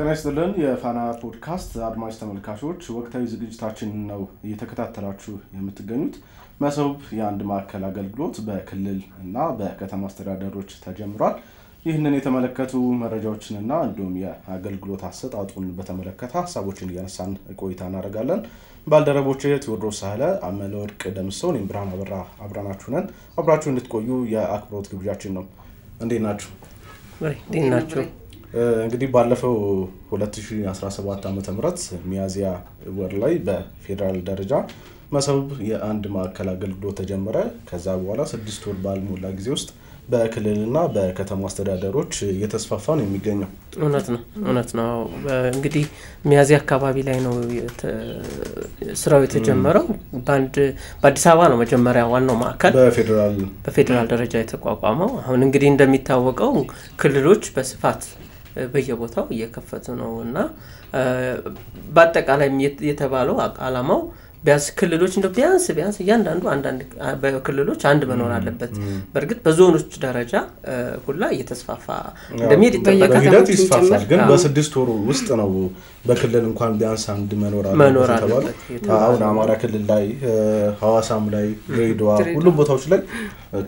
ጤና ይስጥልን የፋና ፖድካስት አድማጭ ተመልካቾች ወቅታዊ ዝግጅታችን ነው እየተከታተላችሁ የምትገኙት መሰብ የአንድ ማዕከል አገልግሎት በክልል እና በከተማ አስተዳደሮች ተጀምሯል ይህንን የተመለከቱ መረጃዎችንና እንዲሁም የአገልግሎት አሰጣጡን በተመለከተ ሐሳቦችን እያነሳን ቆይታ እናደርጋለን ባልደረቦቼ ቴዎድሮስ ሳህለ አመለወርቅ ደምሰውን ኢብራሂም አበራ አብራናችሁ ነን አብራችሁ እንድትቆዩ የአክብሮት ግብዣችን ነው እንዴናችሁ እንዴናችሁ እንግዲህ ባለፈው 2017 ዓመተ ምህረት ሚያዚያ ወር ላይ በፌደራል ደረጃ መሰብ የአንድ ማዕከል አገልግሎት ተጀመረ ከዛ በኋላ 6 ወር ባልሞላ ጊዜ ውስጥ በክልልና በከተማ አስተዳደሮች እየተስፋፋ ነው የሚገኘው እውነት ነው እንግዲህ ሚያዚያ አካባቢ ላይ ነው ስራው የተጀመረው በአዲስ አበባ ነው መጀመሪያ ዋናው ማዕከል በፌደራል ደረጃ የተቋቋመው አሁን እንግዲህ እንደሚታወቀው ክልሎች በስፋት በየቦታው እየከፈቱ ነውና በአጠቃላይ የተባለው አላማው ቢያንስ ክልሎች እንደ ቢያንስ እያንዳንዱ አንዳንድ በክልሎች አንድ መኖር አለበት በርግጥ በዞኖች ደረጃ ሁላ እየተስፋፋ እንደሚሄድ ይተባባል ግን በ6 ወር ውስጥ ነው በክልል እንኳን ቢያንስ አንድ መኖር አለበት አሁን አማራ ክልል ላይ ሐዋሳም ላይ ድሬዳዋ ሁሉ ቦታዎች ላይ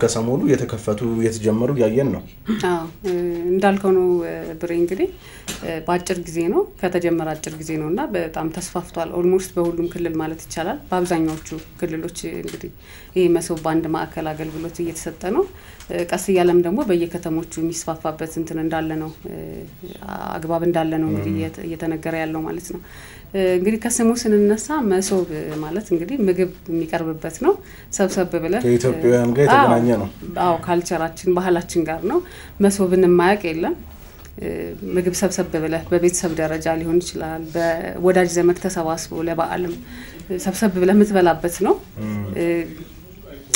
ከሰሞኑ የተከፈቱ የተጀመሩ ያየን ነው እንዳልከው ነው ብሬ እንግዲህ በአጭር ጊዜ ነው ከተጀመረ አጭር ጊዜ ነውና በጣም ተስፋፍቷል ኦልሞስት በሁሉም ክልል ማለት ይቻላል በአብዛኛዎቹ ክልሎች እንግዲህ ይሄ መሰብ ባንድ ማዕከል አገልግሎት እየተሰጠ ነው ቀስ ያለም ደግሞ በየከተሞቹ የሚስፋፋበት እንትን እንዳለ ነው አግባብ እንዳለ ነው እንግዲህ እየተነገረ ያለው ማለት ነው እንግዲህ ከስሙ ስንነሳ መሰብ ማለት እንግዲህ ምግብ የሚቀርብበት ነው ሰብሰብ ብለን ከኢትዮጵያውያን ጋር የተገናኘ ነው አው ካልቸራችን ባህላችን ጋር ነው መሰብን ማያቅ የለም ምግብ ሰብሰብ ብለህ በቤተሰብ ደረጃ ሊሆን ይችላል በወዳጅ ዘመድ ተሰባስቦ ለበዓልም ሰብሰብ ብለህ የምትበላበት ነው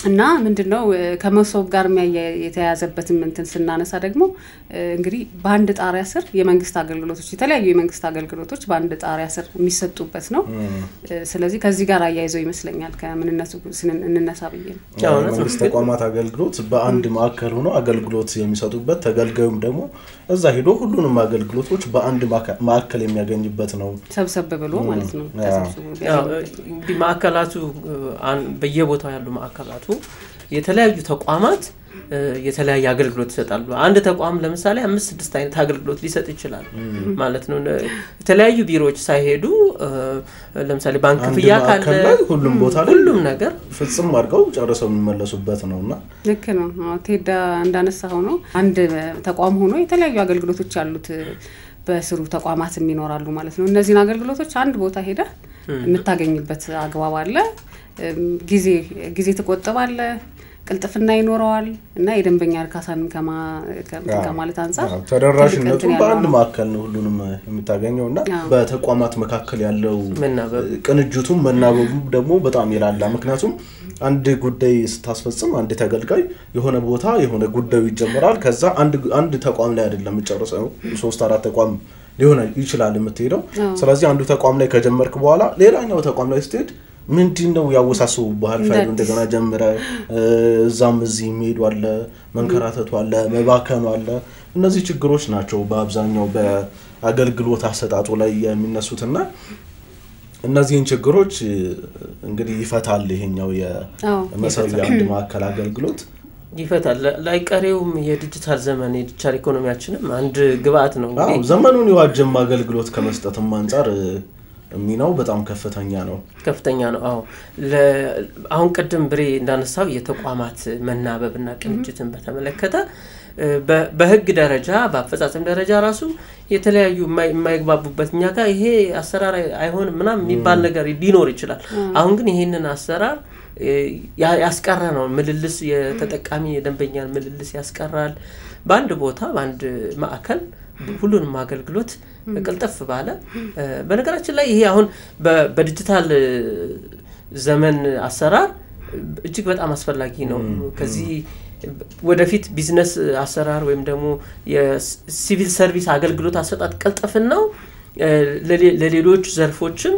እና ምንድነው ከመሰብ ጋር የተያያዘበትን እንትን ስናነሳ ደግሞ እንግዲህ በአንድ ጣሪያ ስር የመንግስት አገልግሎቶች የተለያዩ የመንግስት አገልግሎቶች በአንድ ጣሪያ ስር የሚሰጡበት ነው ስለዚህ ከዚህ ጋር አያይዘው ይመስለኛል ከመንነቱ እንነሳ ብዬ ነው መንግስት ተቋማት አገልግሎት በአንድ ማዕከል ሆኖ አገልግሎት የሚሰጡበት ተገልጋዩም ደግሞ እዛ ሄዶ ሁሉንም አገልግሎቶች በአንድ ማዕከል የሚያገኝበት ነው ሰብሰብ ብሎ ማለት ነው እንግዲህ ማዕከላቱ በየቦታው ያሉ ማዕከላቱ የተለያዩ ተቋማት የተለያየ አገልግሎት ይሰጣሉ አንድ ተቋም ለምሳሌ 5-6 አይነት አገልግሎት ሊሰጥ ይችላል ማለት ነው የተለያዩ ቢሮዎች ሳይሄዱ ለምሳሌ ባንክ ፍያ ካለ ሁሉም ቦታ ላይ ሁሉም ነገር ፍጹም አድርገው ጨርሰው የሚመለሱበት ነውና ልክ ነው ቴዳ እንዳነሳው ነው አንድ ተቋም ሆኖ የተለያዩ አገልግሎቶች ያሉት በስሩ ተቋማት የሚኖራሉ ማለት ነው እነዚህን አገልግሎቶች አንድ ቦታ ሄደ የምታገኝበት አግባብ አለ ጊዜ ተቆጥባለ ቅልጥፍና ይኖራል እና የደንበኛ እርካታን ከማለት አንፃር ተደራሽነቱ በአንድ ማዕከል ነው ሁሉንም የምታገኘውና በተቋማት መካከል ያለው ቅንጅቱም መናበቡ ደግሞ በጣም ይላላ ምክንያቱም አንድ ጉዳይ ስታስፈጽም አንድ ተገልጋይ የሆነ ቦታ የሆነ ጉዳዩ ይጀምራል ከዛ አንድ ተቋም ላይ አይደለም ጨርሰው 3-4 ተቋም ሊሆን ይችላል የምትሄደው ስለዚህ አንዱ ተቋም ላይ ከጀመርክ በኋላ ሌላኛው ተቋም ላይ ስትሄድ ምንድነው ያወሳሰው ባህል ፋይሉ እንደገና ጀምረ እዛም እዚህ ሄዱ አለ መንከራተቱ አለ መባከኑ አለ እነዚህ ችግሮች ናቸው በአብዛኛው በአገልግሎት አሰጣጡ ላይ የሚነሱትና እነዚህን ችግሮች እንግዲህ ይፈታል ይሄኛው የመሰብ የአንድ ማዕከል አገልግሎት ይፈታል ላይቀሬውም የዲጂታል ዘመን የዲጂታል ኢኮኖሚያችንም አንድ ግብአት ነው እንግዲህ ዘመኑን የዋጀም አገልግሎት ከመስጠትም አንፃር ሚናው በጣም ከፍተኛ ነው አዎ አሁን ቀደም ብሬ እንዳነሳው የተቋማት መናበብና ቅንጅትን በተመለከተ በህግ ደረጃ በአፈጻጸም ደረጃ ራሱ የተለያዩ የማይግባቡበትኛ ጋር ይሄ አሰራር አይሆን ምናም የሚባል ነገር ሊኖር ይችላል አሁን ግን ይሄንን አሰራር ያስቀራ ነው ምልልስ የተጠቃሚ የደንበኛ ምልልስ ያስቀራል በአንድ ቦታ በአንድ ማዕከል ሁሉንም አገልግሎት ቅልጥፍ ባለ በነገራችን ላይ ይሄ አሁን በዲጂታል ዘመን አሰራር እጅግ በጣም አስፈላጊ ነው ከዚህ ወደፊት ቢዝነስ አሰራር ወይም ደግሞ የሲቪል ሰርቪስ አገልግሎት አሰጣጥ ቅልጥፍናው ለሌሎች ዘርፎችም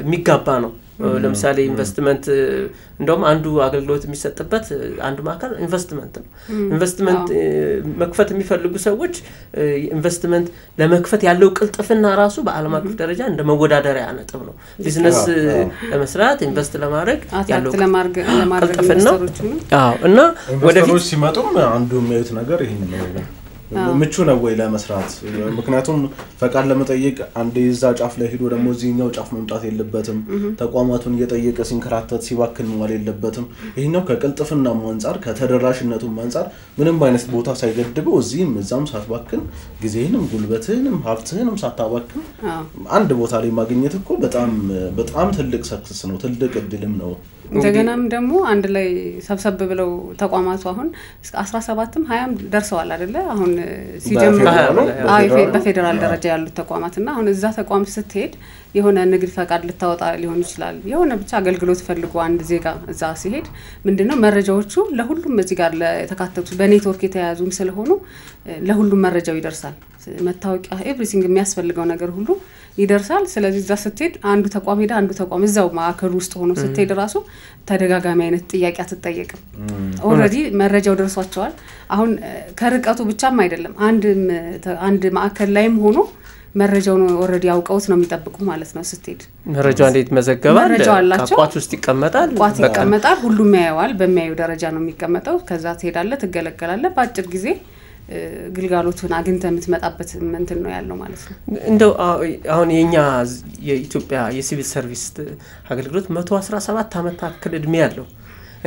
የሚጋባ ነው ለምሳሌ ኢንቨስትመንት እንደውም አንዱ አገልግሎት የሚሰጥበት አንዱ ማዕከል ኢንቨስትመንት ነው ኢንቨስትመንት መክፈት የሚፈልጉ ሰዎች ኢንቨስትመንት ለመክፈት ያለው ቅልጥፍና ራሱ በዓለም አቀፍ ደረጃ እንደ መወዳደሪያ ነጥብ ነው ቢዝነስ ለመስራት ኢንቨስት ለማድረግ ያለው ቅልጥፍና እና ወደፊት ሲመጡም አንዱ የሚያዩት ነገር ይሄን ነው ምቹ ነው ወይ ለመስራት ምክንያቱም ፈቃድ ለመጠየቅ አንዴ እዛ ጫፍ ላይ ሄዶ ደግሞ እዚህኛው ጫፍ መምጣት የለበትም ተቋማቱን እየጠየቀ ሲንከራተት ሲባክን ማለት የለበትም ይሄኛው ከቅልጥፍናም አንፃር ከተደራሽነቱም አንፃር ምንም አይነት ቦታ ሳይገድበው እዚህም እዛም ሳትባክን ጊዜህንም ጉልበትህንም ሀብትህንም ሳታባክን አንድ ቦታ ላይ ማግኘት እኮ በጣም ትልቅ ሰክሰስ ነው ትልቅ እድልም ነው እንደገናም ደግሞ አንድ ላይ ሰብሰብ ብለው ተቋማቱ አሁን እስከ 17ም 20ም ደርሰዋል አይደለ አሁን ሲጀምሩ በፌደራል ደረጃ ያሉት ተቋማትና አሁን እዛ ተቋም ስትሄድ የሆነ ንግድ ፈቃድ ልታወጣ ሊሆን ይችላል የሆነ ብቻ አገልግሎት ፈልጎ አንድ ዜጋ እዛ ሲሄድ ምንድነው መረጃዎቹ ለሁሉም እዚህ ጋር ለተካተቱ በኔትወርክ የተያያዙም ስለሆኑ ለሁሉም መረጃው ይደርሳል መታወቂያ ኤቭሪቲንግ የሚያስፈልገው ነገር ሁሉ ይደርሳል ስለዚህ እዛ ስትሄድ አንዱ ተቋም ሄዳ አንዱ ተቋም እዛው ማዕከል ውስጥ ሆኖ ስትሄድ ራሱ ተደጋጋሚ አይነት ጥያቄ አትጠየቅም ኦሬዲ መረጃው ደርሷቸዋል አሁን ከርቀቱ ብቻም አይደለም አንድ ማዕከል ላይም ሆኖ መረጃው ነው ኦሬዲ አውቀውት ነው የሚጠብቁ ማለት ነው ስትሄድ መረጃው እንዴት መዘገባል ቋት ውስጥ ይቀመጣል ሁሉም ያያዋል በሚያዩ ደረጃ ነው የሚቀመጠው ከዛ ትሄዳለህ ትገለገላለህ በአጭር ጊዜ ግልጋሎቱን አግንተ የምትመጣበት እንትን ነው ያለው ማለት ነው እንደው አሁን የኛ የኢትዮጵያ የሲቪል ሰርቪስ አገልግሎት 117 አመት አክል እድሜ ያለው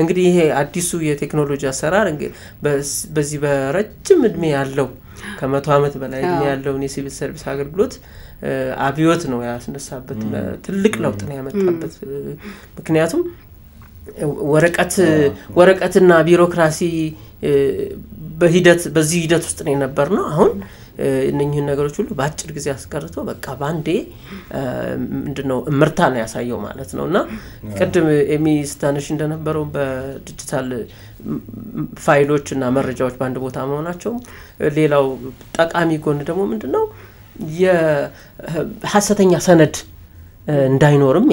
እንግዲህ ይሄ አዲሱ የቴክኖሎጂ አሰራር በዚህ በረጅም እድሜ ያለው ከ100 አመት በላይ እድሜ ያለው የሲቪል ሰርቪስ አገልግሎት አብዮት ነው ያስነሳበት ትልቅ ለውጥ ነው ያመጣበት ምክንያቱም ወረቀትና ቢሮክራሲ በዚህ ሂደት ውስጥ ነው የነበርነው አሁን እነኚህ ነገሮች ሁሉ በአጭር ጊዜ አስቀርቶ በቃ ባንዴ ምንድነው ምርታ ነው ያሳየው ማለት ነውና ቀድም ኤሚስታንሽ እንደነበረው በዲጂታል ፋይሎች እና መረጃዎች ባንድ ቦታ መሆናቸው ሌላው ጠቃሚ ጎን ደግሞ ምንድነው የሐሰተኛ ሰነድ እንዳይኖርም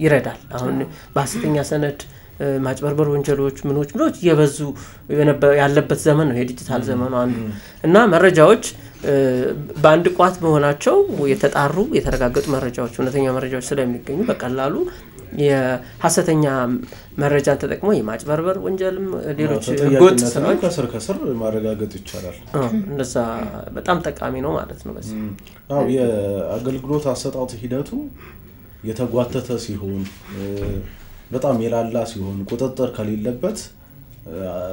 ይረዳል አሁን በሐሰተኛ ሰነድ ማጭበርበር ወንጀሎች ምኖች የበዙ ያለበት ዘመን ነው የዲጂታል ዘመኑ አንዱ እና መረጃዎች በአንድ ቋት መሆናቸው የተጣሩ የተረጋገጡ መረጃዎች እውነተኛ መረጃዎች ስለሚገኙ በቀላሉ የሐሰተኛ መረጃን ተጠቅሞ የማጭበርበር ወንጀልም ሌሎች ጎጥ ስራዎች ከስር ማረጋገጥ ይቻላል እንደዛ በጣም ጠቃሚ ነው ማለት ነው በዚህ የአገልግሎት አሰጣጥ ሂደቱ የተጓተተ ሲሆን በጣም የላላ ሲሆን ቁጥጥር ከሌለበት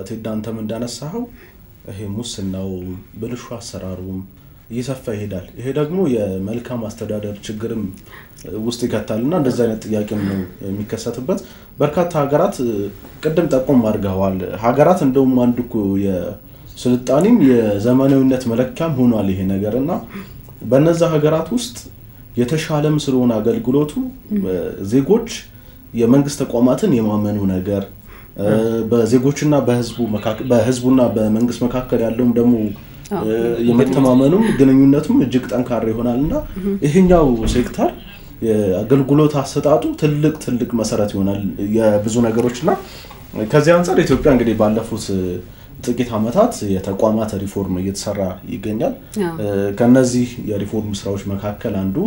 ተዳንተም እንዳነሳው ይሄ ሙስናው ብልሹ አሰራሩም እየሰፋ ይሄዳል ይሄ ደግሞ የመልካም አስተዳደር ችግርም ውስጥ ይከታልና እንደዛ አይነት ጥያቄም ነው የሚከሰትበት በርካታ ሀገራት ቀደም ጠቆም አድርገዋል ሀገራት እንደውም አንዱኮ የስልጣኔም የዘመናዊነት መለካም ሆኗል ይሄ ነገርና በእነዛ ሀገራት ውስጥ የተሻለም ስለሆነ አገልግሎቱ ዜጎች የመንግስት ተቋማትን የማመኑ ነገር በዜጎችና በህዝቡና በመንግስት መካከል ያለውም ደግሞ የመተማመኑም ግንኙነቱም እጅግ ጠንካራ ይሆናልና ይሄኛው ሴክተር የአገልግሎት አሰጣጡ ትልቅ መሰረት ይሆናል የብዙ ነገሮችና ከዚህ አንፃር ኢትዮጵያ እንግዲህ ባለፉት ጥቂት አመታት የተቋማት ሪፎርም እየተሰራ ይገኛል ከነዚህ የሪፎርም ስራዎች መካከል አንዱ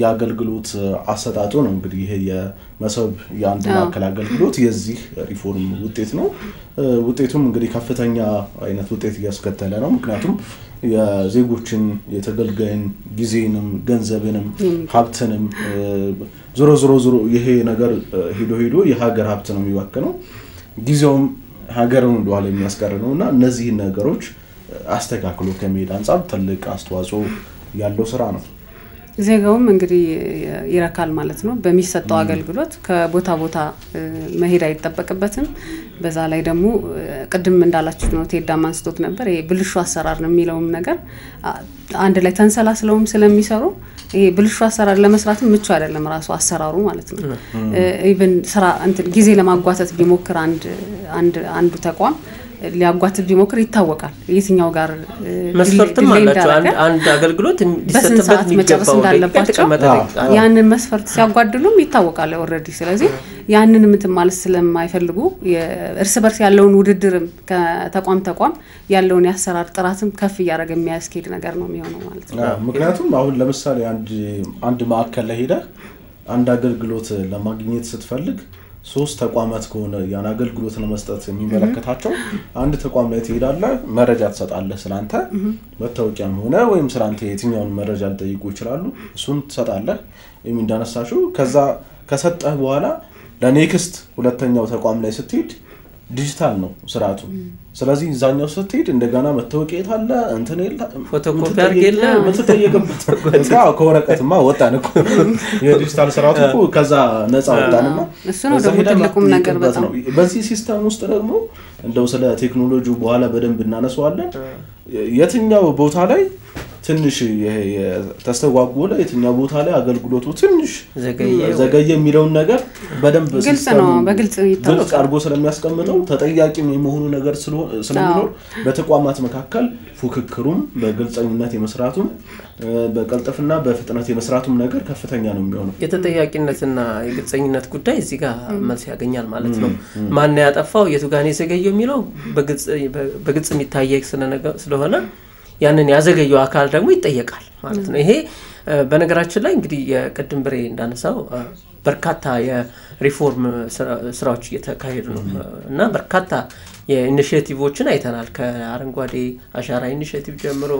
የአገልግሎት አሰጣጡ ነው እንግዲህ ይሄ የመሰብ የአንድ ማዕከል አገልግሎት የዚህ ሪፎርም ውጤት ነው ውጤቱም እንግዲህ ከፍተኛ አይነት ውጤት ያስከተለ ነው ምክንያቱም የዜጎችን የተገልጋይን ጊዜንም ገንዘብንም ሀብትንም ዞሮ ይሄ ነገር ሄዶ የሀገር ሀብት ነው የሚዋከነው ጊዜውም ሀገሩን እንደዋለ የሚያስቀር ነውና እነዚህ ነገሮች አስተካክሎ ከመሄድ አንፃር ትልቅ አስተዋጽኦ ያለው ስራ ነው ዜጋውም እንግዲህ ይረካል ማለት ነው በሚሰጠው አገልግሎት ከቦታ ቦታ መሄድ አይተበቀበትም በዛ ላይ ደግሞ ቅድም እንዳላችሁ ነው ተዳም አንስቶት ነበር ይሄ ብልሹ አሰራር ነው የሚለውም ነገር አንድ ላይ ተንሰላስለውም ስለሚሰሩ ይሄ ብልሹ አሰራር ለመስራትም ምቹ አይደለም ራሱ አሰራሩ ማለት ነው ኢቭን ስራ ጊዜ ለማጓተት ቢሞክር አንድ ተቋም ሊያጓትት ቢሞክር ይታወቃል የትኛው ጋር መስፈርትም አላቸው አንድ አገልግሎት ሊሰጥበት የሚገባው እንዳለባቸው ያንን መስፈርት ሲያጓድሉም ይታወቃል ኦሬዲ ስለዚህ ያንን ምትማለስ ስለማይፈልጉ የእርስ በርስ ያለውን ውድድርም ከተቋም ያለውን ያሰራር ጥራትም ከፍ ያደረገ የሚያስኬድ ነገር ነው የሚሆነው ማለት ነው ምክንያቱም አሁን ለምሳሌ አንድ ማዕከል ላይ ሄደ አንድ አገልግሎት ለማግኘት ስትፈልግ ሶስት ተቋማት ከሆነ ያን አገልግሎት ለመስጠት የሚመለከታቸው አንድ ተቋም ላይ ትሄዳለህ መረጃ ትሰጣለህ ስላንተ መታወቂያም ሆነ ወይም ስላንተ የትኛውን መረጃ ሊጠይቁ ይችላሉ እሱን ትሰጣለህ እንዳነሳሽው ከዛ ከሰጠህ በኋላ ለኔክስት ሁለተኛው ተቋም ላይ ስትሄድ ዲጂታል ነው ስርዓቱ ስለዚህ እዛኛው ስትሄድ እንደገና መታወቂያ አለ እንትን ፎቶኮፒ አርገለ መተጠየቅበት ከወረቀትማ ወጣን እኮ የዲጂታል ስርዓቱ እኮ ከዛ ነፃ ወጣንና እሱ ነው ደግሞ ትልቁም ነገር በጣም በዚህ ሲስተም ውስጥ ደግሞ እንደው ስለ ቴክኖሎጂው በኋላ በደንብ እናነሳዋለን የትኛው ቦታ ላይ ትንሽ ተስተጓጎለ የትኛው ቦታ ላይ አገልግሎቱ ትንሽ ዘገየ የሚለው ነገር በደንብ በግልጽ ይታወቃል አርጎ ስለሚያስቀምጠው ተጠያቂም የመሆኑ ነገር ስለሚኖር በተቋማት መካከል ፉክክሩም በግልጽነት የመስራቱም በቀልጥፍና በፍጥነት የመስራቱም ነገር ከፍተኛ ነው የሚሆነው የተጠያቂነትና የግልጽነት ጉዳይ እዚህ ጋር መልስ ያገኛል ማለት ነው ማን ያጠፋው የቱ ጋር ነው የዘገየው የሚለው በግልጽ የሚታየቅ ስለሆነ ያንን ያዘገየው አካል ደግሞ ይጠየቃል ማለት ነው ይሄ በነገራችን ላይ እንግዲህ የቀድም ብሬ እንዳነሳው በርካታ የሪፎርም ስራዎች እየተካሄዱ ነው እና በርካታ የኢኒሺዬቲቮችን አይተናል ከአረንጓዴ አሻራ ኢኒሺዬቲቭ ጀምሮ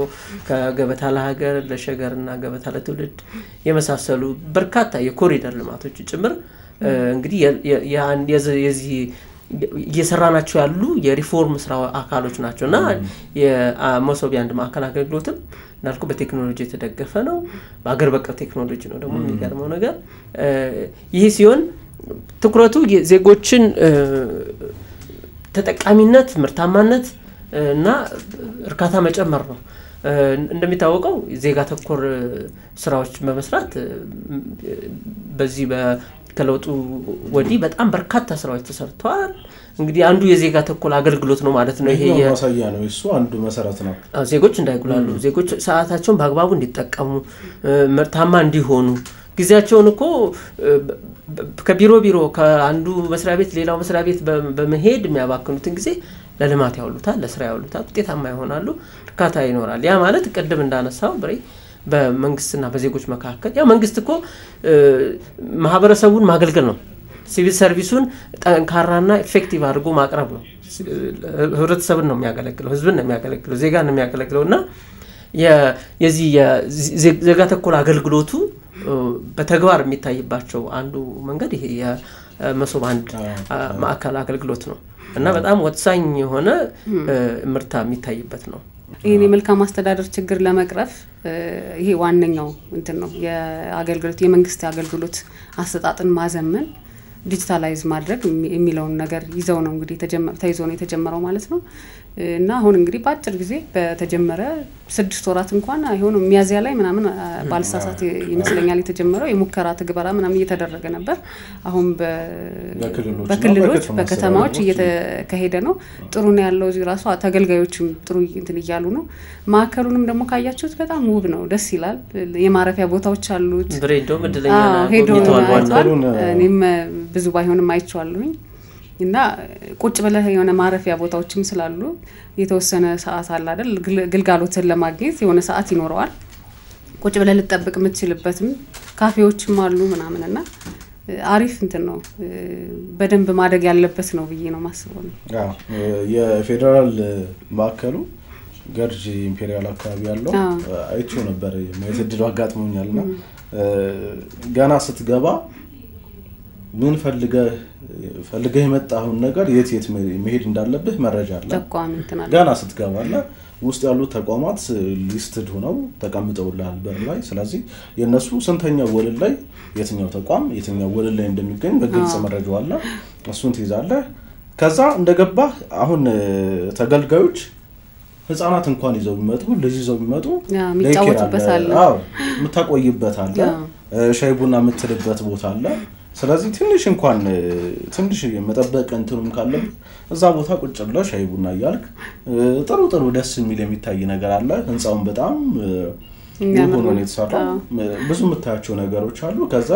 ከገበታ ለሀገር ለሸገርና ገበታ ለትውልድ የመሳሰሉ በርካታ የኮሪደር ልማቶች ጭምር እንግዲህ የዚህ እየሰራናቸው ያሉ የሪፎርም ስራ አካሎች ናቸውና የመሶብ አንድ ማዕከል አገልግሎትም እንዳልኩ በቴክኖሎጂ የተደገፈ ነው በአገር በቀል ቴክኖሎጂ ነው ደግሞ የሚገርመው ነገር ይሄ ሲሆን ትኩረቱ ዜጎችን ተጠቃሚነት ምርታማነት እና እርካታ መጨመር ነው እንደሚታወቀው ዜጋ ተኮር ስራዎች በመስራት በዚህ ከለውጡ ወዲህ በጣም በርካታ ስራዎች ተሰርተዋል እንግዲህ አንዱ የዜጋ ተኮር አገልግሎት ነው ማለት ነው ይሄ የማሳያ ነው እሱ አንዱ መሰረት ነው ዜጎች እንዳይጉላሉ ዜጎች ሰዓታቸውን በአግባቡ እንዲጠቀሙ ምርታማ እንዲሆኑ ጊዜያቸውን እኮ ከቢሮ ከአንዱ መስሪያ ቤት ሌላው መስሪያ ቤት በመሄድ የሚያባክኑትን ጊዜ ለልማት ያውሉታል ለስራ ያውሉታል ውጤታማ ይሆናሉ እርካታ ይኖራል ያ ማለት ቀደም እንዳነሳው ብሬ በመንግስትና በዜጎች መካከል ያው መንግስት እኮ ማህበረሰቡን ማገልገል ነው ሲቪል ሰርቪሱን ጠንካራና ኢፌክቲቭ አድርጎ ማቅረብ ነው ህብረተሰብን ነው የሚያገለግለው ህዝብን ነው የሚያገለግለው ዜጋን ነው የሚያገለግለውና የዚህ የዜጋ ተኮር አገልግሎቱ በተግባር የሚታይባቸው አንዱ መንገድ ይሄ የመሶብ አንድ ማዕከል አገልግሎት ነው እና በጣም ወሳኝ የሆነ ምርታ የሚታይበት ነው ይሄ መልካም አስተዳደር ችግር ለመቅረፍ ይሄ ዋነኛው እንትን ነው የአገልግሎት የመንግስት አገልግሎት አሰጣጥን ማዘመን ዲጂታላይዝ ማድረግ የሚለው ነገር ይዘው ነው እንግዲህ ተይዞ ነው የተጀመረው ማለት ነው እና አሁን እንግዲህ በአጭር ጊዜ በተጀመረ 6 ወራት እንኳን አይሆንም ሚያዚያ ላይ ምናምን ባልሳሳት ይመስለኛል የተጀመረው የሙከራ ተግባራ ምናምን እየተደረገ ነበር አሁን በክልሎች በከተማዎች እየተካሄደ ነው ጥሩ ነው ያለው እዚህ ራሱ ተገልጋዮችም ጥሩ እንትን ይያሉ ነው ማዕከሉንም ደግሞ ካያችሁት በጣም ውብ ነው ደስ ይላል የማረፊያ ቦታዎች አሉት ብሬዶ ምድለኛ ነው እኔም ብዙ ባይሆንም አይቻለሁኝ እና ቁጭ ብለህ የሆነ ማረፊያ ቦታዎችም ስላሉ የተወሰነ ሰዓት አለ አይደል ግልጋሎትን ለማግኘት የሆነ ሰዓት ይኖረዋል ቁጭ ብለህ ልትጠብቅ የምትችልበትም ካፌዎችም አሉ ምናምንና አሪፍ እንትን ነው በደንብ ማደግ ያለበት ነው ብዬ ነው ማስበው ነው የፌደራል ማዕከሉ ገርጂ ኢምፔሪያል አካባቢ ያለው አይቼው ነበር ማይዘድሉ አጋጥሞኛልና ገና ስትገባ ምን ፈልገህ የመጣው ነገር የት መሄድ እንዳለብህ መረጃ አለ ገና ስትገባና ውስጥ ያሉ ተቋማት ሊስትድ ሆነው ተቀምጠውልሃል በር ላይ ስለዚህ የነሱ ስንተኛው ወለል ላይ የትኛው ተቋም የትኛው ወለል ላይ እንደሚገኝ በግልጽ መረጃው አለ እሱን ትይዛለህ ከዛ እንደገባህ አሁን ተገልጋዮች ህፃናት እንኳን ይዘው ይመጡ ልጅ ይዘው ይመጡ ለይከራል አዎ ምታቆይበት አለ ሻይ ቡና የምትልበት ቦታ አለ ስለዚህ ትንሽ መጠበቅ እንትኑም ካለብህ እዛ ቦታ ቁጭ ብለህ ሻይ ቡና እያልክ ጥሩ ደስ የሚል የሚታይ ነገር አለ። ህንጻውን በጣም ሆኖ ነው የተሰራው። ብዙ የምታያቸው ነገሮች አሉ። ከዛ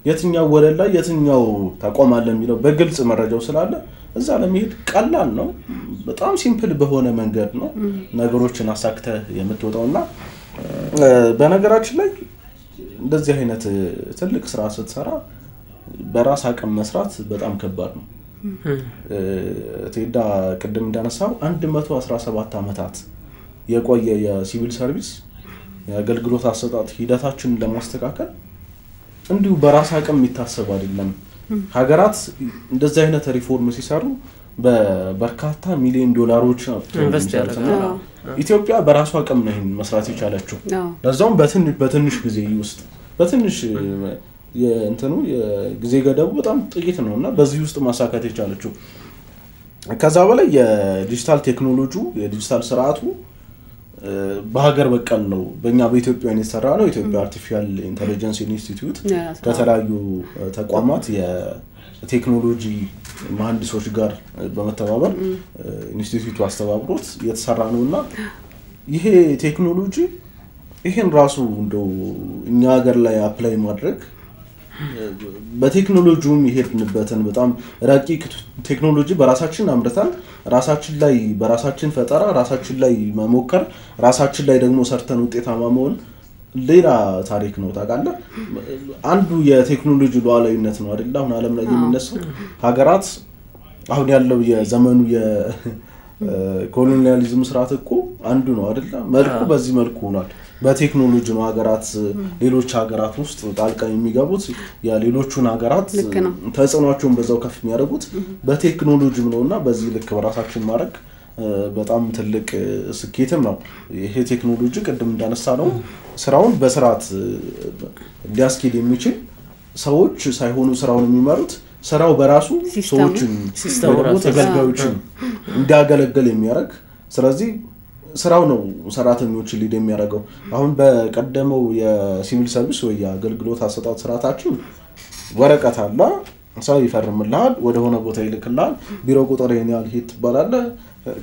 የትኛው ወለል ላይ የትኛው ተቋም አለ የሚለው በግልጽ መረጃው ስላለ እዛ ለመሄድ ቀላል ነው። በጣም ሲምፕል በሆነ መንገድ ነው ነገሮችን አሳክተህ የምትወጣውና በነገራችን ላይ እንደዚህ አይነት ትልቅ ስራ ስትሰራ በራስ አቅም መስራት በጣም ከባድ ነው። ቴዳ ቅድም እንዳነሳው 117 አመታት የቆየ የሲቪል ሰርቪስ የአገልግሎት አሰጣጥ ሂደታችንን ለማስተካከል እንዲሁ በራስ አቅም የሚታሰብ አይደለም። ሀገራት እንደዚህ አይነት ሪፎርም ሲሰሩ በበርካታ ሚሊዮን ዶላሮች ነው የሚሰሩት። ኢትዮጵያ በራሷ አቅም ነው መስራት የቻለችው። ለዛውም በትንሽ ጊዜ ውስጥ በትንሽ የጊዜ ገደቡ በጣም ጥቂት ነውና በዚህ ውስጥ ማሳካት የቻለችው። ከዛ በላይ የዲጂታል ቴክኖሎጂው የዲጂታል ስርዓቱ በሀገር በቀል ነው። በእኛ በኢትዮጵያውያን የተሰራ ነው። ኢትዮጵያ አርቲፊሻል ኢንተለጀንስ ኢንስቲትዩት ከተለያዩ ተቋማት የቴክኖሎጂ መሐንዲሶች ጋር በመተባበር ኢንስቲትዩቱ አስተባብሮት የተሰራ ነውና ይሄ ቴክኖሎጂ ይሄን ራሱ እንደው እኛ ሀገር ላይ አፕላይ ማድረግ በቴክኖሎጂውም ይሄድንበትን በጣም ረቂቅ ቴክኖሎጂ በራሳችን አምርተን ራሳችን ላይ በራሳችን ፈጠራ ራሳችን ላይ መሞከር ራሳችን ላይ ደግሞ ሰርተን ውጤታማ መሆን ሌላ ታሪክ ነው። ታውቃለህ አንዱ የቴክኖሎጂ ሉዓላዊነት ነው አይደል? አሁን ዓለም ላይ የሚነሳው ሀገራት አሁን ያለው የዘመኑ የኮሎኒያሊዝም ስርዓት እኮ አንዱ ነው አይደል? መልኩ በዚህ መልኩ ሆኗል። በቴክኖሎጂ ነው ሀገራት ሌሎች ሀገራት ውስጥ ጣልቃ የሚገቡት ሌሎቹን ሀገራት ተጽዕኖአቸውን በዛው ከፍ የሚያደርጉት በቴክኖሎጂም ነውና በዚህ ልክ በራሳችን ማድረግ በጣም ትልቅ ስኬትም ነው። ይሄ ቴክኖሎጂ ቅድም እንዳነሳ ነው ስራውን በስርዓት ሊያስኬድ የሚችል ሰዎች ሳይሆኑ ስራውን የሚመሩት ስራው በራሱ ሰዎችን ተገልጋዮችን እንዲያገለግል የሚያደርግ ስለዚህ ስራው ነው ሰራተኞችን ሊድ የሚያደርገው። አሁን በቀደመው የሲቪል ሰርቪስ ወይ የአገልግሎት አሰጣጥ ስርዓታችን ወረቀት አለ ሰው ይፈርምልሃል ወደ ሆነ ቦታ ይልክልሃል ቢሮ ቁጥር ያህል ሂት ባላለ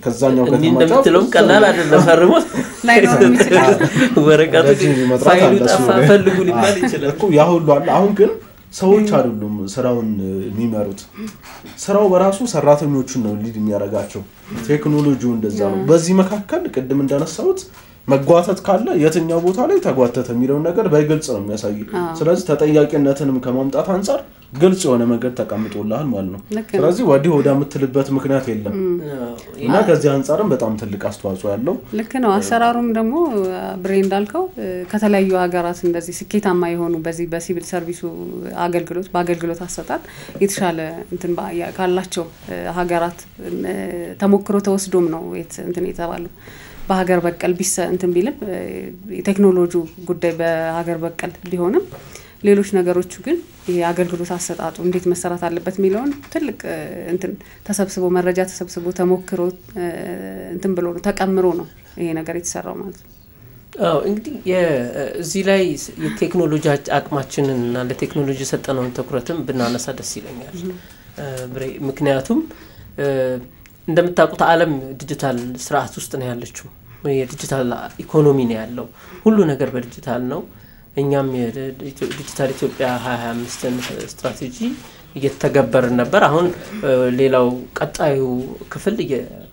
ከዛኛው ከተማ እንደምትለው ቀላል አይደለም ፈርሞ ላይ ነው የሚችለው ወረቀቱ ፋይሉ ጠፋ ፈልጉ ሊባል ይችላል እኮ ያ ሁሉ አለ። አሁን ግን ሰዎች አይደሉም ስራውን የሚመሩት ስራው በራሱ ሰራተኞችን ነው ሊድ የሚያረጋቸው። ቴክኖሎጂው እንደዛ ነው። በዚህ መካከል ቅድም እንዳነሳሁት መጓተት ካለ የትኛው ቦታ ላይ ተጓተተ የሚለው ነገር በግልጽ ነው የሚያሳየው። ስለዚህ ተጠያቂነትንም ከማምጣት አንፃር ግልጽ የሆነ መንገድ ተቀምጦልሃል ማለት ነው። ስለዚህ ወዲህ ወደ የምትልበት ምክንያት የለም እና ከዚህ አንፃርም በጣም ትልቅ አስተዋጽኦ ያለው ልክ ነው። አሰራሩም ደግሞ ብሬ እንዳልከው ከተለያዩ ሀገራት እንደዚህ ስኬታማ የሆኑ በዚህ በሲቪል ሰርቪሱ በአገልግሎት አሰጣጥ የተሻለ እንትን ካላቸው ሀገራት ተሞክሮ ተወስዶም ነው እንትን የተባለው በሀገር በቀል እንትን ቢልም ቴክኖሎጂው ጉዳይ በሀገር በቀል ቢሆንም ሌሎች ነገሮች ግን የአገልግሎት አሰጣጡ እንዴት መሰራት አለበት የሚለውን ትልቅ እንትን ተሰብስቦ መረጃ ተሰብስቦ ተሞክሮ እንትን ብሎ ነው ተቀምሮ ነው ይሄ ነገር የተሰራው ማለት ነው። እንግዲህ እዚህ ላይ የቴክኖሎጂ አቅማችንን እና ለቴክኖሎጂ ሰጠነውን ትኩረትም ብናነሳ ደስ ይለኛል። ምክንያቱም እንደምታውቁት ዓለም ዲጂታል ስርዓት ውስጥ ነው ያለችው። የዲጂታል ኢኮኖሚ ነው ያለው። ሁሉ ነገር በዲጂታል ነው። እኛም የዲጂታል ኢትዮጵያ 2025 ስትራቴጂ እየተገበርን ነበር። አሁን ሌላው ቀጣዩ ክፍል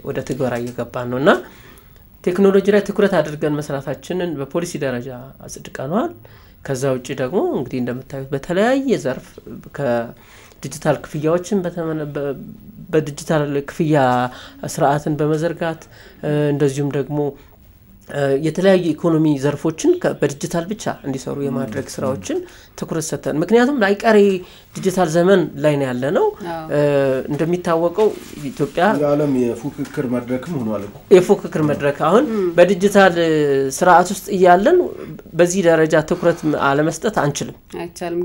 ወደ ትግበራ እየገባን ነውና ቴክኖሎጂ ላይ ትኩረት አድርገን መስራታችንን በፖሊሲ ደረጃ አጽድቀናል። ከዛ ውጪ ደግሞ እንግዲህ እንደምታዩት በተለያየ ዘርፍ ከዲጂታል ክፍያዎችን በዲጂታል ክፍያ ስርዓትን በመዘርጋት እንደዚሁም ደግሞ የተለያዩ ኢኮኖሚ ዘርፎችን በዲጂታል ብቻ እንዲሰሩ የማድረግ ስራዎችን ትኩረት ሰጥተን ምክንያቱም ላይቀሪ ዲጂታል ዘመን ላይ ነው ያለነው። እንደሚታወቀው ኢትዮጵያ የዓለም የፉክክር መድረክም ሆኗል እኮ የፉክክር መድረክ አሁን በዲጂታል ስርዓት ውስጥ እያለን በዚህ ደረጃ ትኩረት አለመስጠት አንችልም። አይቻልም።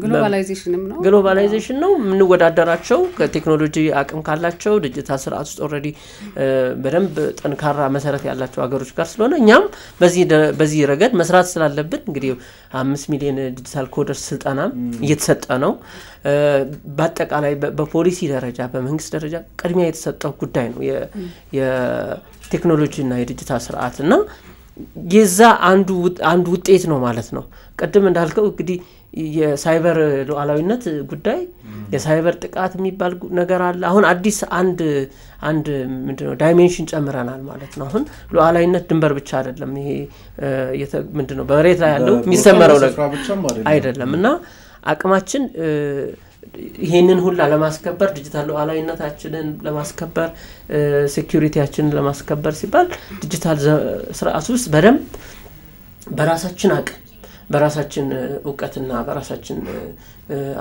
ግሎባላይዜሽን ነው የምንወዳደራቸው ከቴክኖሎጂ አቅም ካላቸው ዲጂታል ስርዓት ውስጥ ኦሬዲ በደንብ ጠንካራ መሰረት ያላቸው ሀገሮች ጋር ስለሆነ እኛም በዚህ ረገድ መስራት ስላለብን እንግዲህ 5 ሚሊዮን ዲጂታል ኮደርስ ስልጠና እየተሰጠ ነው በአጠቃላይ በፖሊሲ ደረጃ በመንግስት ደረጃ ቅድሚያ የተሰጠው ጉዳይ ነው የቴክኖሎጂ እና የዲጂታል ስርዓትና የዛ አንዱ ውጤት ነው ማለት ነው ቀደም እንዳልከው እንግዲህ የሳይበር ሉዓላዊነት ጉዳይ የሳይበር ጥቃት የሚባል ነገር አለ አሁን አዲስ አንድ ምንድነው ዳይሜንሽን ጨምረናል ማለት ነው አሁን ሉዓላዊነት ድንበር ብቻ አይደለም ይሄ ምንድነው በመሬት ላይ ያለው የሚሰመረው ነገር አይደለምና አቅማችን ይሄንን ሁሉ ለማስከበር ዲጂታል ሉዓላዊነታችንን ለማስከበር ሴኩሪቲያችንን ለማስከበር ሲባል ዲጂታል ስርዓት ውስጥ በደንብ በራሳችን አቅም በራሳችን ዕውቀትና በራሳችን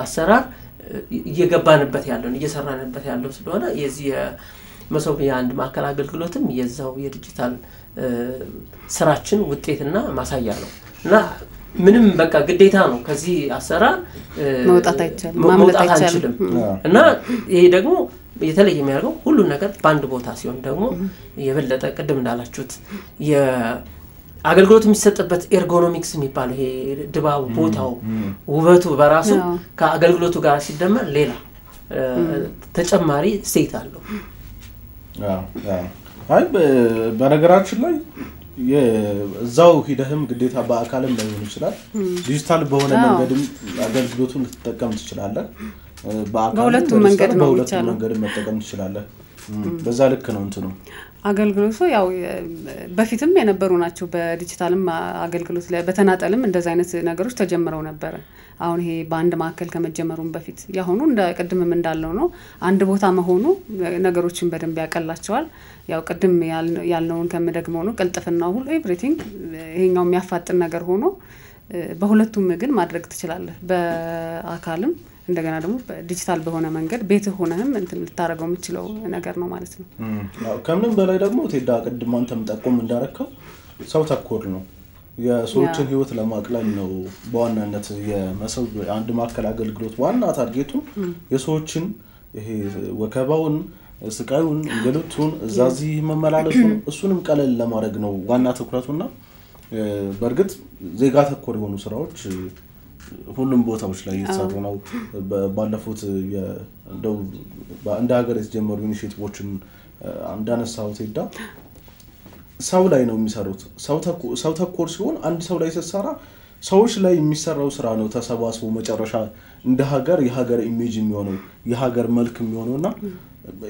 አሰራር እየገባንበት ያለው እየሰራንበት ያለው ስለሆነ የዚህ መሶብ የአንድ ማዕከል አገልግሎትም የዛው የዲጂታል ስራችን ውጤትና ማሳያ ነው እና ምንም በቃ ግዴታ ነው ከዚህ አሰራር መውጣት አይቻልም ማምለጥ አይቻልም እና ይሄ ደግሞ የተለየ የሚያደርገው ሁሉ ነገር በአንድ ቦታ ሲሆን ደግሞ የበለጠ ቅድም እንዳላችሁት አገልግሎት የሚሰጥበት ኤርጎኖሚክስ የሚባለው ይሄ ድባቡ ቦታው ውበቱ በራሱ ከአገልግሎቱ ጋር ሲደመር ሌላ ተጨማሪ ስቴት አለው አይ በነገራችን ላይ የዛው ሂደህም ግዴታ በአካልም ሊሆን ይችላል ዲጂታል በሆነ መንገድም አገልግሎቱን ልትጠቀም ትችላለህ በሁለቱም መንገድ ነው መንገድ መጠቀም ትችላለህ በዛ ልክ ነው እንትኑ አገልግሎቱ ያው በፊትም የነበሩ ናቸው በዲጂታልም አገልግሎት ላይ በተናጠልም እንደዛ አይነት ነገሮች ተጀምረው ነበር አሁን ይሄ በአንድ ማዕከል ከመጀመሩም በፊት ያሆኑ እንደ ቀድምም እንዳለው ነው አንድ ቦታ መሆኑ ነገሮችን በደንብ ያቀላቸዋል ያው ቀድም ያልነውን ከመደግመው ነው ቅልጥፍናው ሁሉ ኤቭሪቲንግ ይሄኛው የሚያፋጥን ነገር ሆኖ በሁለቱም ግን ማድረግ ትችላለህ በአካልም እንደገና ደግሞ ዲጂታል በሆነ መንገድ ቤት ሆነህም እንትን ልታረጋው የምትችለው ነገር ነው ማለት ነው ከምንም በላይ ደግሞ ቴዳ ቀድም አንተም ጠቆም እንዳረከው ሰው ተኮር ነው የሰዎችን ህይወት ለማቅለል ነው በዋናነት የመሰብ አንድ ማዕከል አገልግሎት ዋና ታርጌቱ የሰዎችን ይሄ ወከባውን ስቃዩን እንግልቱን እዛዚ መመላለሱን እሱንም ቀለል ለማድረግ ነው ዋና ትኩረቱና በርግጥ ዜጋ ተኮር የሆኑ ስራዎች ሁሉም ቦታዎች ላይ እየተሰሩ ነው ባለፉት እንደው እንደ ሀገር የተጀመሩ ኢኒሺዬቲቮችን አንዳነሳው ቴዳ ሰው ላይ ነው የሚሰሩት ሰው ተኮር ሲሆን አንድ ሰው ላይ ሲሰራ ሰዎች ላይ የሚሰራው ስራ ነው ተሰባስቦ መጨረሻ እንደ ሀገር የሀገር ኢሜጅ የሚሆነው የሀገር መልክ የሚሆነውና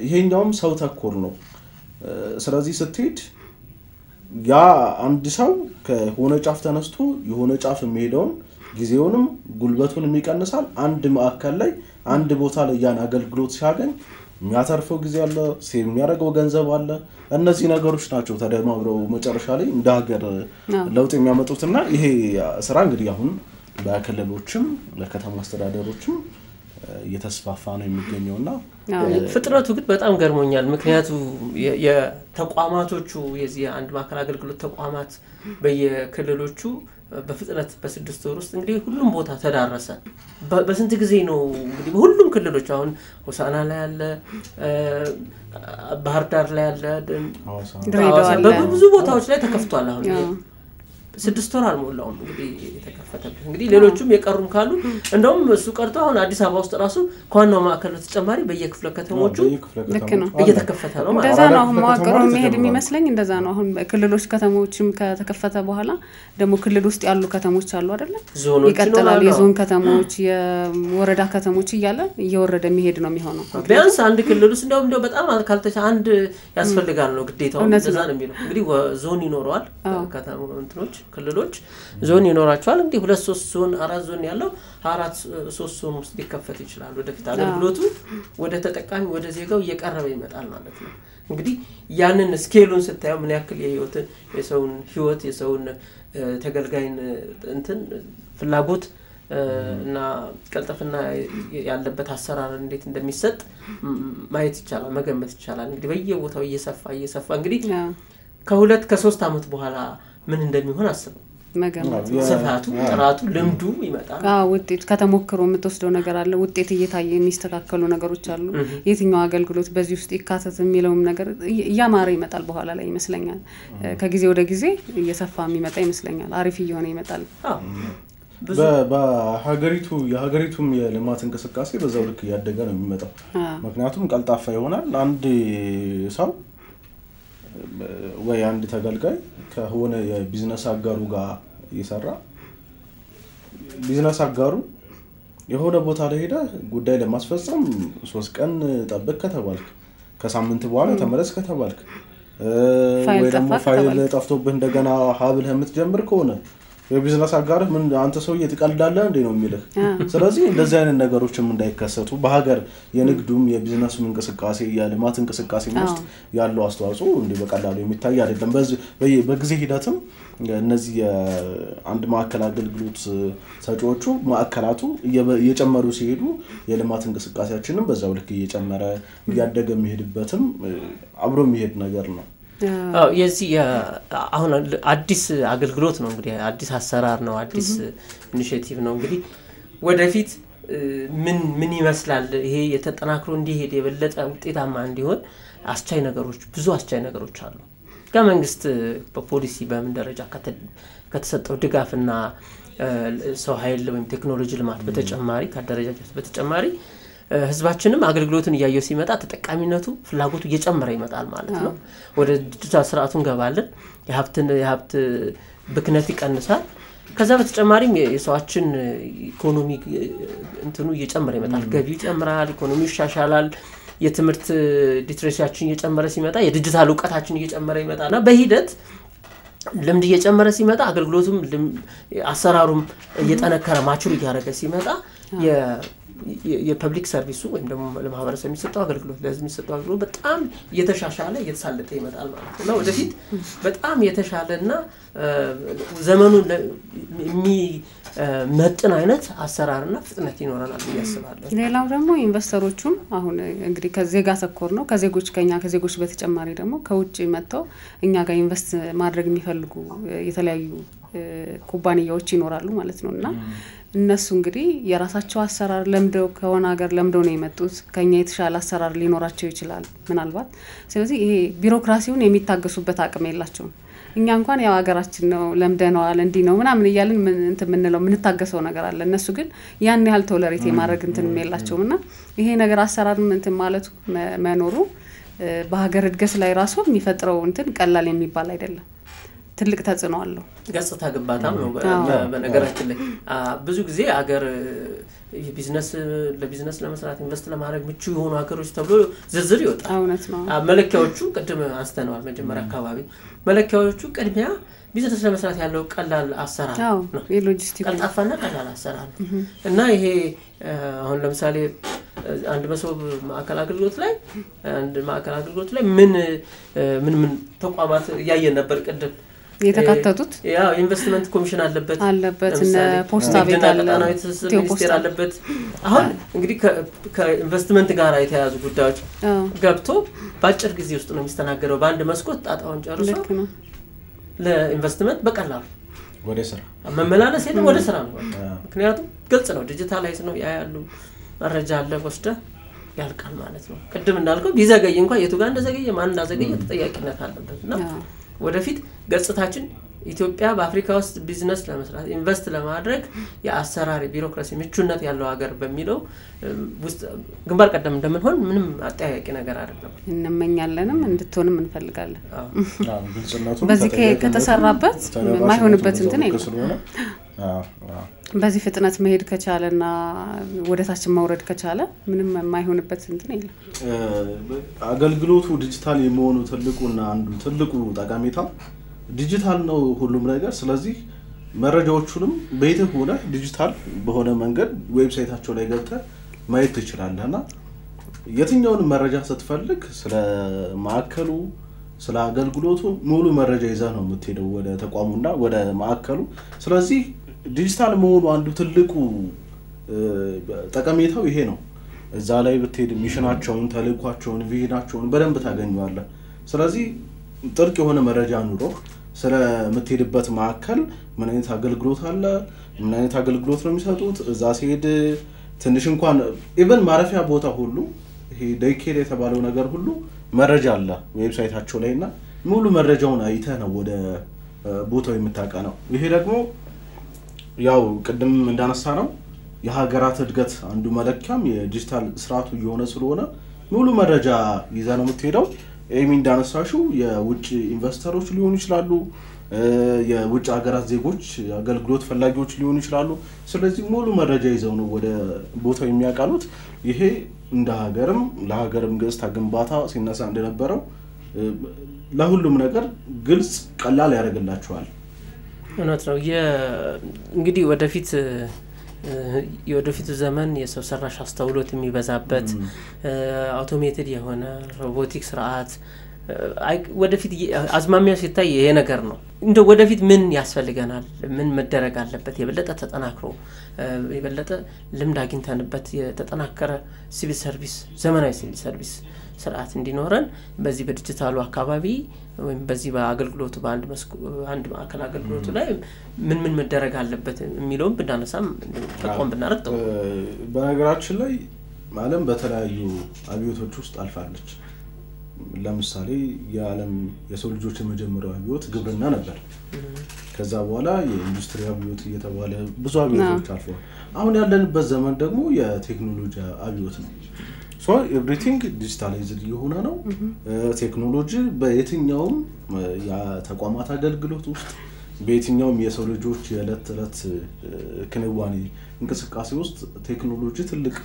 ይሄኛውም ሰው ተኮር ነው ስለዚህ ስትሄድ ያ አንድ ሰው ከሆነ ጫፍ ተነስቶ የሆነ ጫፍ የሚሄደው ጊዜውንም ጉልበቱንም ይቀንሳል አንድ ማዕከል ላይ አንድ ቦታ ላይ ያን አገልግሎት ሲያገኝ የሚያተርፈው ጊዜ አለ ሴቭ የሚያደርገው ገንዘብ አለ እነዚህ ነገሮች ናቸው ተደማምረው መጨረሻ ላይ እንደ ሀገር ለውጥ የሚያመጡትና ይሄ ስራ እንግዲህ አሁን በክልሎችም ለከተማ አስተዳደሮችም እየተስፋፋ ነው የሚገኘውና ፍጥነቱ ግን በጣም ገርሞኛል ምክንያቱም የተቋማቶቹ የዚህ አንድ ማዕከል አገልግሎት ተቋማት በየክልሎቹ በፍጥነት በ6 ወር ውስጥ እንግዲህ ሁሉም ቦታ ተዳረሰ በስንት ጊዜ ነው እንግዲህ ሁሉም ክልሎች አሁን ሆሳና ላይ ያለ ባህር ዳር ላይ ያለ በብዙ ቦታዎች ላይ ተከፍቷል አሁን 6 ወር አልሞላውም እንግዲህ የተከፈተበት እንግዲህ ሌሎችም የቀሩም ካሉ እንደውም እሱ ቀርቶ አሁን አዲስ አበባ ውስጥ ራሱ ከዋናው ማዕከል ተጨማሪ በየክፍለ ከተሞቹ እየተከፈተ ነው ማለት እንደዛ ነው አሁን ማዕከሉ መሄድ የሚመስለኝ እንደዛ ነው አሁን ክልሎች ከተሞችም ከተከፈተ በኋላ ደግሞ ክልል ውስጥ ያሉ ከተሞች አሉ አይደል ይቀጥላል የዞን ከተሞች የወረዳ ከተሞች እያለ እየወረደ መሄድ ነው የሚሆነው ቢያንስ አንድ ክልል ውስጥ እንደው በጣም ካልተቻ አንድ ያስፈልጋል ነው ግዴታው እንደዛ ነው የሚለው እንግዲህ ዞን ይኖረዋል ከተማ እንትኖች ክልሎች ዞን ይኖራቸዋል እንዴ 2-3 ዞን 4 ዞን ያለው 4-3 ዞን ውስጥ ሊከፈት ይችላል ወደፊት አገልግሎቱ ወደ ተጠቃሚ ወደ ዜጋው እየቀረበ ይመጣል ማለት ነው እንግዲህ ያንን ስኬሉን ስታዩ ምን ያክል የሰውን ህይወት የሰውን ተገልጋይን እንትን ፍላጎት እና ቀልጠፍና ያለበት አሰራር እንዴት እንደሚሰጥ ማየት ይቻላል መገመት ይቻላል እንግዲህ በየቦታው እየሰፋ እንግዲህ ከ2-3 አመት በኋላ ምን እንደሚሆን አስበው መገመት ስፋቱ ጥራቱ ልምዱ ይመጣል ውጤት ከተሞክሮ የምትወስደው ነገር አለ ውጤት እየታየ የሚስተካከሉ ነገሮች አሉ የትኛው አገልግሎት በዚህ ውስጥ ይካተት የሚለውም ነገር ያማረ ይመጣል በኋላ ላይ ይመስለኛል ከጊዜ ወደ ጊዜ እየሰፋ የሚመጣ ይመስለኛል አሪፍ እየሆነ ይመጣል የሀገሪቱም የልማት እንቅስቃሴ በዛው ልክ ያደገ ነው የሚመጣው ምክንያቱም ቀልጣፋ ይሆናል አንድ ሰው ወይ አንድ ተገልጋይ ከሆነ የቢዝነስ አጋሩ ጋር ይሰራ ቢዝነስ አጋሩ የሆነ ቦታ ላይ ሄደ ጉዳይ ለማስፈጸም 3 ቀን ጠብቅ ከተባልክ ከሳምንት በኋላ ተመለስ ከተባልክ ወይ ደግሞ ፋይል ጠፍቶብህ እንደገና ሀብል የምትጀምር ከሆነ የቢዝነስ አጋር ምን አንተ ሰው እየተቀልዳለህ እንዴ ነው የሚልህ ስለዚህ እንደዚህ አይነት ነገሮችም እንዳይከሰቱ በሀገር የንግዱም የቢዝነሱም እንቅስቃሴ የልማት እንቅስቃሴ ውስጥ ያለው አስተዋጽኦ እንዴ በቀላሉ የሚታይ አይደለም በጊዜ ሂደትም እነዚህ አንድ ማዕከል አገልግሎት ሰጪዎቹ ማዕከላቱ እየጨመሩ ሲሄዱ የልማት እንቅስቃሴያችንን በዛው ልክ እየጨመረ ያደገ የሚሄድበትም አብሮ የሚሄድ ነገር ነው የዚህ አሁን አዲስ አገልግሎት ነው እንግዲህ አዲስ አሰራር ነው አዲስ ኢኒሺዬቲቭ ነው እንግዲህ ወደፊት ምን ይመስላል ይሄ የተጠናክሮ እንዲሄድ የበለጠ ውጤታማ እንዲሆን አስቻይ ነገሮች አሉ ከመንግስት በፖሊሲ በምን ደረጃ ከተሰጠው ድጋፍና ሰው ኃይል ወይም ቴክኖሎጂ ልማት በተጨማሪ ከደረጃጀት በተጨማሪ ህዝባችንም አገልግሎትን ያያየው ሲመጣ ተጠቃሚነቱ ፍላጎቱ እየጨመረ ይመጣል ማለት ነው ወደ ዲጂታል ስርዓቱን ገባለን የሀብት ብክነት ይቀንሳል ከዛ በተጨማሪም የሰዋችን ኢኮኖሚ እንትኑ እየጨመረ ይመጣል ገቢው ይጨምራል ኢኮኖሚው ይሻሻላል የትምህርት ሊትሬሲያችን እየጨመረ ሲመጣ የዲጂታል ዕውቀታችን እየጨመረ ይመጣና በሂደት ልምድ እየጨመረ ሲመጣ አገልግሎቱም አሰራሩም እየጠነከረ ማቹር እያደረገ ሲመጣ የፐብሊክ ሰርቪሱ ወይም ደግሞ ለማህበረሰብ የሚሰጠው አገልግሎት ለህዝብ የሚሰጠው አገልግሎት በጣም እየተሻሻለ እየተሳለጠ ይመጣል ማለት ነው ወደፊት በጣም የተሻለና ዘመኑን የሚመጥን አይነት አሰራርና ፍጥነት ይኖራል ያስባለሁ ሌላው ደግሞ ኢንቨስተሮቹም አሁን እንግዲህ ከዜጋ ተኮር ነው ከዜጎች በተጨማሪ ደግሞ ከውጭ መጥተው እኛ ጋር ኢንቨስት ማድረግ የሚፈልጉ የተለያዩ ኩባንያዎች ይኖራሉ ማለት ነውና እነሱ እንግዲህ የራሳቸው አሰራር ለምደው ከሆነ ሀገር ለምደው ነው የመጡት ከኛ የተሻለ አሰራር ሊኖራቸው ይችላል ምናልባት ስለዚህ ይሄ ቢሮክራሲውን የሚታገሱበት አቅም የላቸውም እኛ እንኳን ያው ሀገራችን ነው ለምደነዋል እንዲ ነው ምናምን ይያልን ምንለው ምንታገሰው ነገር አለ እነሱ ግን ያን ያህል ቶለሬት የማድረግ የላቸውምና ይሄ ነገር አሰራር ማለቱ መኖሩ በሀገር እድገት ላይ ራሱ የሚፈጥረው ቀላል የሚባል አይደለም ትልቅ ተጽዕኖ አለው ገጽታ ግንባታም ነው በነገራችን ላይ ብዙ ጊዜ ሀገር ለቢዝነስ ለመስራት ኢንቨስት ለማድረግ ምቹ የሆኑ ሀገሮች ተብሎ ዝርዝር ይወጣል እውነት ነው መለኪያዎቹ ቅድም አስተናዋል መጀመሪያ አካባቢ መለኪያዎቹ ቅድሚያ ቢዝነስ ለመስራት ያለው ቀላል አሰራር ነው የሎጂስቲክ ቀልጣፋና ቀላል አሰራር እና ይሄ አሁን ለምሳሌ አንድ መሶብ ማዕከል አገልግሎት ላይ ምን ተቋማት ያየን ነበር ቅድም የተካተቱት ያው ኢንቨስትመንት ኮሚሽን አለበት እና ፖስታ ቤት ሚኒስቴር አለበት አሁን እንግዲህ ከኢንቨስትመንት ጋር የተያዙ ጉዳዮች ገብቶ ባጭር ጊዜ ውስጥ ነው የሚስተናገረው በአንድ መስኮት ጣጣውን ጨርሶ ለኢንቨስትመንት በቀላሉ ወደ ስራ መመላለስ ሄደ ወደ ስራ ነው ምክንያቱም ግልጽ ነው ዲጂታላይዝ ነው ያያሉ መረጃ አለ ወስደ ያልቃል ማለት ነው ቅድም እንዳልከው ቢዘገይ እንኳን የቱ ጋር እንደዘገየ ማን እንዳዘገየ ተጠያቂነት አለበትና ወደፊት ገጽታችን ኢትዮጵያ በአፍሪካ ውስጥ ቢዝነስ ለመስራት ኢንቨስት ለማድረግ የአሰራር ቢሮክራሲ ምቹነት ያለው ሀገር በሚለው ውስጥ ግንባር ቀደም እንደምንሆን ምንም አጠያያቂ ነገር አይደለም እንመኛለንም እንድትሆንም እንፈልጋለን በዚህ ከተሰራበት ማይሆንበት የለም በዚህ ፍጥነት መሄድ ከቻለና ወደታችን መውረድ ከቻለ ምንም የማይሆንበት የለም አገልግሎቱ ዲጂታል የመሆኑ ትልቁ ጠቀሜታ ዲጂታል ነው ሁሉም ነገር ስለዚህ መረጃዎቹንም በየትም ሆነ ዲጂታል በሆነ መንገድ ዌብሳይታቸው ላይ ገብተህ ማየት ትችላለህና የትኛውን መረጃ ስትፈልግ ስለ ማዕከሉ ስለ አገልግሎቱ ሙሉ መረጃ ይዘህ ነው የምትሄደው ወደ ተቋሙና ወደ ማዕከሉ ስለዚህ ዲጂታል መሆኑ አንዱ ትልቁ ጠቀሜታው ይሄ ነው እዛ ላይ ብትሄድ ሚሽናቸውን ተልኳቸውን ቪዥናቸውን በደንብ ታገኛለህ ስለዚህ ጥልቅ የሆነ መረጃ ኑሮ ስለምትሄድበት ማዕከል ምን አይነት አገልግሎት አለ ምን አይነት አገልግሎት ነው የሚሰጡት እዛ ሲሄድ ትንሽ እንኳን ኢቭን ማረፊያ ቦታ ሁሉ ይሄ ዴይኬር የተባለው ነገር ሁሉ መረጃ አለ ዌብሳይታቸው ላይና ሙሉ መረጃውን አይተህ ነው ወደ ቦታው የምታቀነው ይሄ ደግሞ ያው ቅድም እንዳነሳ ነው የሀገራት እድገት አንዱ መለኪያም የዲጂታል ስርዓቱ የሆነ ስለሆነ ሙሉ መረጃ ይዘህ ነው የምትሄደው ኤሚ እንዳነሳሽው የውጭ ኢንቨስተሮች ሊሆኑ ይችላሉ የውጭ ሀገራት ዜጎች አገልግሎት ፈላጊዎች ሊሆኑ ይችላሉ ስለዚህ ሙሉ መረጃ ይዘው ነው ወደ ቦታው የሚያቀኑት ይሄ እንደ ሀገርም ለሀገርም ገጽታ ግንባታ ሲነሳ እንደነበረው ለሁሉም ነገር ግልጽ ቀላል ያደርግላቸዋል እውነት ነው እንግዲህ ወደፊት ዘመን የሰው ሰራሽ አስተውሎት የሚበዛበት አውቶሜትድ የሆነ ሮቦቲክ ስርዓት ወደፊት አዝማሚያ ሲታይ ይሄ ነገር ነው እንደው ወደፊት ምን ያስፈልገናል ምን መደረግ አለበት የበለጠ ተጠናክሮ የበለጠ ልምድ አግኝተንበት የተጠናከረ ሲቪል ሰርቪስ ዘመናዊ ሲቪል ሰርቪስ ስርዓት እንዲኖረን በዚህ በዲጂታሉ አካባቢ ወይም በዚህ በአገልግሎቱ በአንድ ማዕከል አገልግሎቱ ላይ ምን መደረግ አለበት የሚለውን ብናነሳም ተቆም ብናረጥ በነገራችን ላይ ዓለም በተለያዩ አብዮቶች ውስጥ አልፋለች ለምሳሌ የዓለም የሰው ልጆች የመጀመሪያው አብዮት ግብርና ነበር ከዛ በኋላ የኢንዱስትሪ አብዮት እየተባለ ብዙ አብዮቶች አልፈዋል አሁን ያለንበት ዘመን ደግሞ የቴክኖሎጂ አብዮት ነው so everything digitalized የሆነ ነው ቴክኖሎጂ በየትኛውም የተቋማት አገልግሎት ውስጥ በየትኛውም የሰው ልጆች የዕለት ተዕለት ክንዋኔ እንቅስቃሴ ውስጥ ቴክኖሎጂ ትልቅ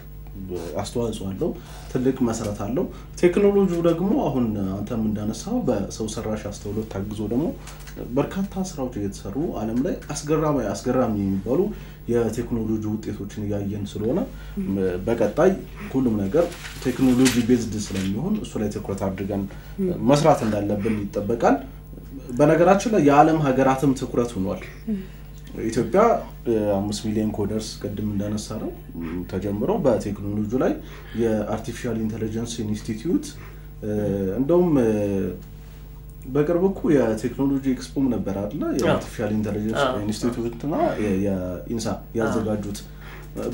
አስተዋጽኦ አለው ትልቅ መሰረት አለው ቴክኖሎጂው ደግሞ አሁን አንተም እንዳነሳው በሰው ሰራሽ አስተውሎት ታግዞ ደግሞ በርካታ ስራዎች እየተሰሩ ዓለም ላይ አስገራሚ የሚባሉ የቴክኖሎጂ ውጤቶችን ያያየን ስለሆነ በቀጣይ ሁሉም ነገር ቴክኖሎጂ ቤዝድ ስለሚሆን እሱ ላይ ትኩረት አድርገን መስራት እንዳለብን ይጠበቃል በነገራችን ላይ የዓለም ሀገራትም ትኩረት ሆኗል ኢትዮጵያ 5 ሚሊዮን ኮደርስ ቀድም እንዳነሳ ነው ተጀምሮ በቴክኖሎጂ ላይ የአርቲፊሻል ኢንተለጀንስ ኢንስቲትዩት እንደውም በቅርብኩ የቴክኖሎጂ ኤክስፖም ነበር አይደል የአርቲፊሻል ኢንተለጀንስ ኢንስቲትዩትና የኢንሳ ያዘጋጁት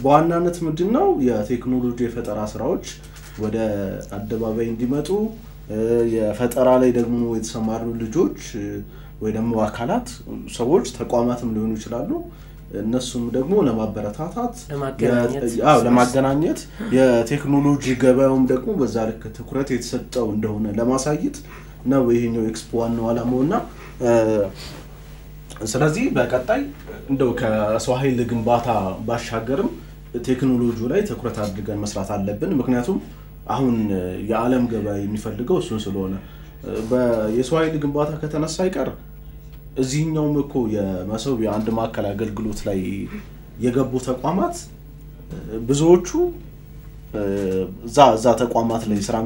በዋናነት ምንድነው የቴክኖሎጂ የፈጠራ ስራዎች ወደ አደባባይ እንዲመጡ የፈጠራ ላይ ደግሞ የተሰማሩ ልጆች ወይ ደግሞ አካላት ሰዎች ተቋማትም ሊሆኑ ይችላሉ እነሱም ደግሞ ለማበረታታት ለማገናኘት የቴክኖሎጂ ገበያውም ደግሞ በዛ ልክ ትኩረት የተሰጠው እንደሆነ ለማሳየት ነው ይሄኛው ኤክስፖ ዋናው ዓላማውና ስለዚህ በቀጣይ እንደው ከሰው ኃይል ግንባታ ባሻገርም ቴክኖሎጂው ላይ ትኩረት አድርገን መስራት አለብን ምክንያቱም አሁን የዓለም ገበያ የሚፈልገው እሱን ስለሆነ በየሰው ኃይል ግንባታ ከተነሳ ይቀር እዚህኛውም እኮ የመሰው የአንድ ማዕከል አገልግሎት ላይ የገቡ ተቋማት ብዙዎቹ ዛ ተቋማት ላይ ስራ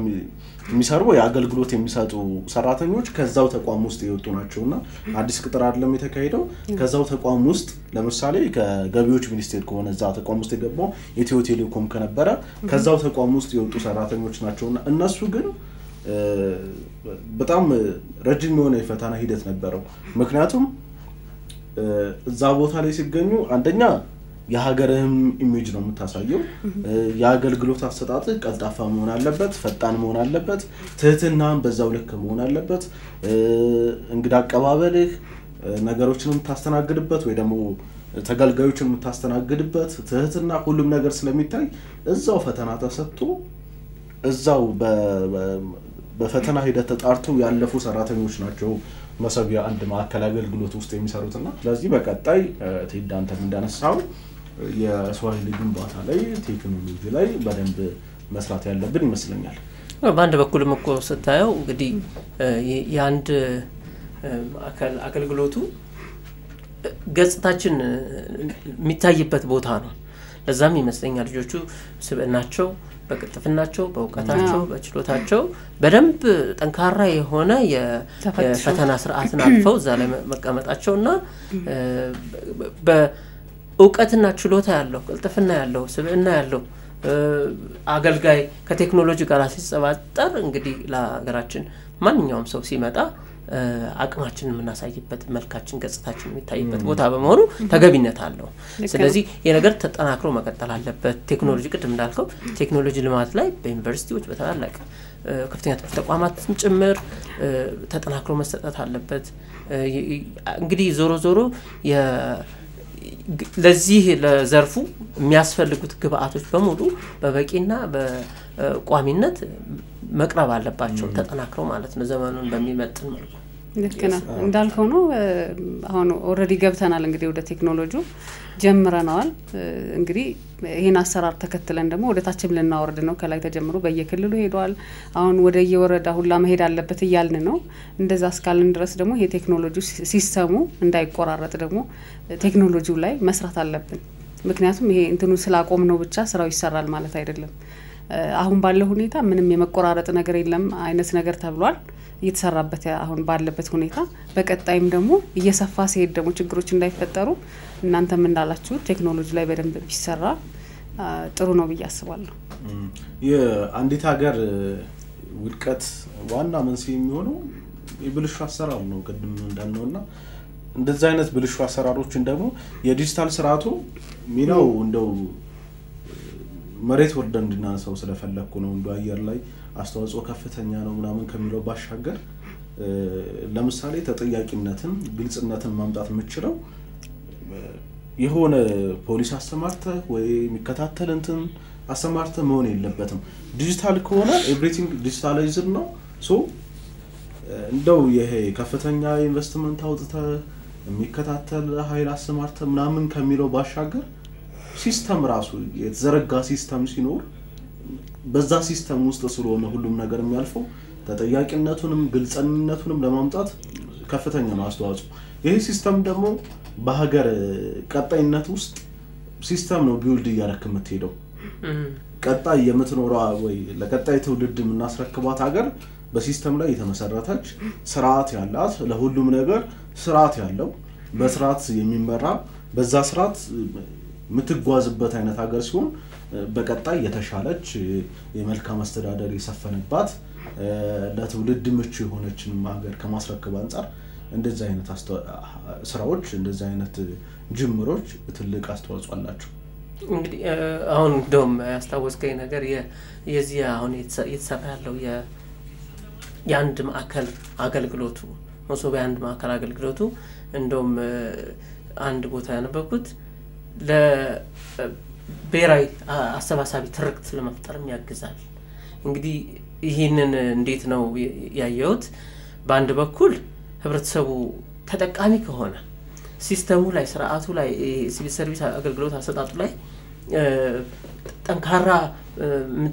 የሚሰሩ የአገልግሎት የሚሰጡ ሰራተኞች ከዛው ተቋም ውስጥ የወጡ ናቸውና አዲስ ቅጥር አይደለም የተካሄደው ከዛው ተቋም ውስጥ ለምሳሌ ከገቢዎች ሚኒስቴር ከሆነ ዛ ተቋም ውስጥ የገባው ኢትዮ ቴሌኮም ከነበረ ከዛው ተቋም ውስጥ የወጡ ሰራተኞች ናቸውና እነሱ ግን በጣም ረጅም የሆነ የፈተና ሂደት ነበረው ምክንያቱም እዛ ቦታ ላይ ሲገኙ አንደኛ የሀገርህም ኢሜጅ ነው የምታሳየው የአገልግሎት አሰጣጥ ቀልጣፋ መሆን አለበት ፈጣን መሆን አለበት ትህትናም በዛው ልክ መሆን አለበት እንግዳ አቀባበልህ ነገሮችን የምታስተናግድበት ወይ ደግሞ ተገልጋዮችን የምታስተናግድበት ትህትና ሁሉም ነገር ስለሚታይ እዛው ፈተና ተሰጥቶ እዛው በፈተና ሂደት ተጣርቶ ያለፉ ሰራተኞች ናቸው መሰቢያ አንድ ማዕከል አገልግሎት ውስጥ የሚሰሩትና ስለዚህ በቀጣይ ቴዳንተም እንዳነሳው የሰው ኃይል ግንባታ ላይ ቴክኖሎጂ ላይ በደንብ መስራት ያለብን ይመስለኛል በአንድ በኩልም እኮ ስታየው እንግዲህ የአንድ ማዕከል አገልግሎቱ ገጽታችን የሚታይበት ቦታ ነው ለዛም ይመስለኛል ልጆቹ ስብዕናቸው በቅጥፍናቸው በእውቀታቸው በችሎታቸው በደንብ ጠንካራ የሆነ የፈተና ስርዓትን አልፈው እዛ ላይ መቀመጣቸውና በእውቀትና ችሎታ ያለው ቅልጥፍና ያለው ስብዕና ያለው አገልጋይ ከቴክኖሎጂ ጋር ሲጸባጠር እንግዲህ ለሀገራችን ማንኛውም ሰው ሲመጣ አቅማችንን የምናሳይበት መልካችን ገጽታችን የሚታይበት ቦታ በመሆኑ ተገቢነት አለው ስለዚህ የነገር ተጠናክሮ መቀጠል አለበት ቴክኖሎጂ ቅድም እንዳልከው ቴክኖሎጂ ልማት ላይ በዩኒቨርሲቲዎች በተላላቀ ከፍተኛ ተቋማት ጭምር ተጠናክሮ መሰጠት አለበት እንግዲህ ዞሮ ለዚህ ለዘርፉ የሚያስፈልጉት ግብአቶች በሙሉ በበቂና በቋሚነት መቅረብ አለባቸው ተጠናክሮ ማለት ነው ዘመኑን በሚመጥን መልኩ ልክና እንዳልከው ነው አሁን ኦሬዲ ገብተናል እንግዲህ ወደ ቴክኖሎጂው ጀምረናል እንግዲህ ይሄን አሰራር ተከትለን ደግሞ ወደ ታችም ልናወርድ ነው ከላይ ተጀምሮ በየክልሉ ሄዷል አሁን ወደ የወረዳ ሁላ መሄድ አለበት ይያልን ነው እንደዛ እስካልን ድረስ ደግሞ ይሄ ቴክኖሎጂ ሲስተሙ እንዳይቆራረጥ ደግሞ ቴክኖሎጂው ላይ መስራት አለብን ምክንያቱም ይሄ እንትኑ ስላቆም ነው ብቻ ስራው ይሰራል ማለት አይደለም አሁን ባለው ሁኔታ ምንም የመቆራረጥ ነገር የለም አይነት ነገር ተብሏል እየተሰራበት አሁን ባለበት ሁኔታ በቀጣይም ደግሞ እየሰፋ ሲሄድ ደግሞ ችግሮች እንዳይፈጠሩ እናንተም እንዳላችሁ ቴክኖሎጂ ላይ በደንብ ቢሰራ ጥሩ ነው ብዬ አስባለሁ የአንዲት ሀገር ውድቀት ዋና መንስኤ የሚሆነው የብልሹ አሰራር ነው ቅድም እንዳልነውና እንደዛ አይነት ብልሹ አሰራሮችን ደግሞ የዲጂታል ስርዓቱ ሚናው እንደው መሬት ወርደን እንድናነሳው ስለፈለኩ ነው እንደው አየር ላይ አስተዋጽኦ ከፍተኛ ነው ምናምን ከሚለው ባሻገር ለምሳሌ ተጠያቂነትን ግልጽነትን ማምጣት የምችለው የሆነ ፖሊስ አስተማርተ ወይ የሚከታተል እንትን አስተማርተ መሆን የለበትም ዲጂታል ከሆነ ኤቭሪቲንግ ዲጂታላይዝድ ነው ሶ እንደው ይሄ ከፍተኛ ኢንቨስትመንት አውጥተ የሚከታተል ኃይል አስተማርተ ምናምን ከሚለው ባሻገር ሲስተም ራሱ የተዘረጋ ሲስተም ሲኖር በዛ ሲስተም ውስጥ ስለሆነ ሁሉም ነገር የሚያልፈው ተጠያቂነቱንም ግልጽነቱንም ለማምጣት ከፍተኛ ነው አስተዋጽኦ ይሄ ሲስተም ደግሞ በሀገር ቀጣይነት ውስጥ ሲስተም ነው ቢልድ ያረከመት ሄደው ቀጣይ የምትኖረው ወይ ለቀጣይ ትውልድ ምናስረክባት ሀገር በሲስተም ላይ የተመሰረተች ስርዓት ያላት ለሁሉም ነገር ስርዓት ያለው በስርዓት የሚመራ በዛ ስርዓት ምትጓዝበት አይነት ሀገር ሲሆን በቀጣይ የተሻለች የመልካም አስተዳደር የሰፈነባት ለትውልድ ምቹ የሆነችን ሀገር ከማስረከብ አንፃር እንደዚህ አይነት ስራዎች እንደዚህ አይነት ጅምሮች ትልቅ አስተዋጽኦ አላቸው እንግዲህ አሁን እንደውም ያስታወስከኝ ነገር የዚህ አሁን የተሰራ ያለው የአንድ ማዕከል አገልግሎቱ መሶብ የአንድ ማዕከል አገልግሎቱ እንደውም አንድ ቦታ ያነበብኩት ለብሔራዊ አሰባሳቢ ትርክት ለመፍጠርም ያግዛል እንግዲህ ይሄንን እንዴት ነው ያየሁት በአንድ በኩል ህብረተሰቡ ተጠቃሚ ከሆነ ሲስተሙ ላይ ስርዓቱ ላይ ሲቪል ሰርቪስ አገልግሎት አሰጣጡ ላይ ጠንካራ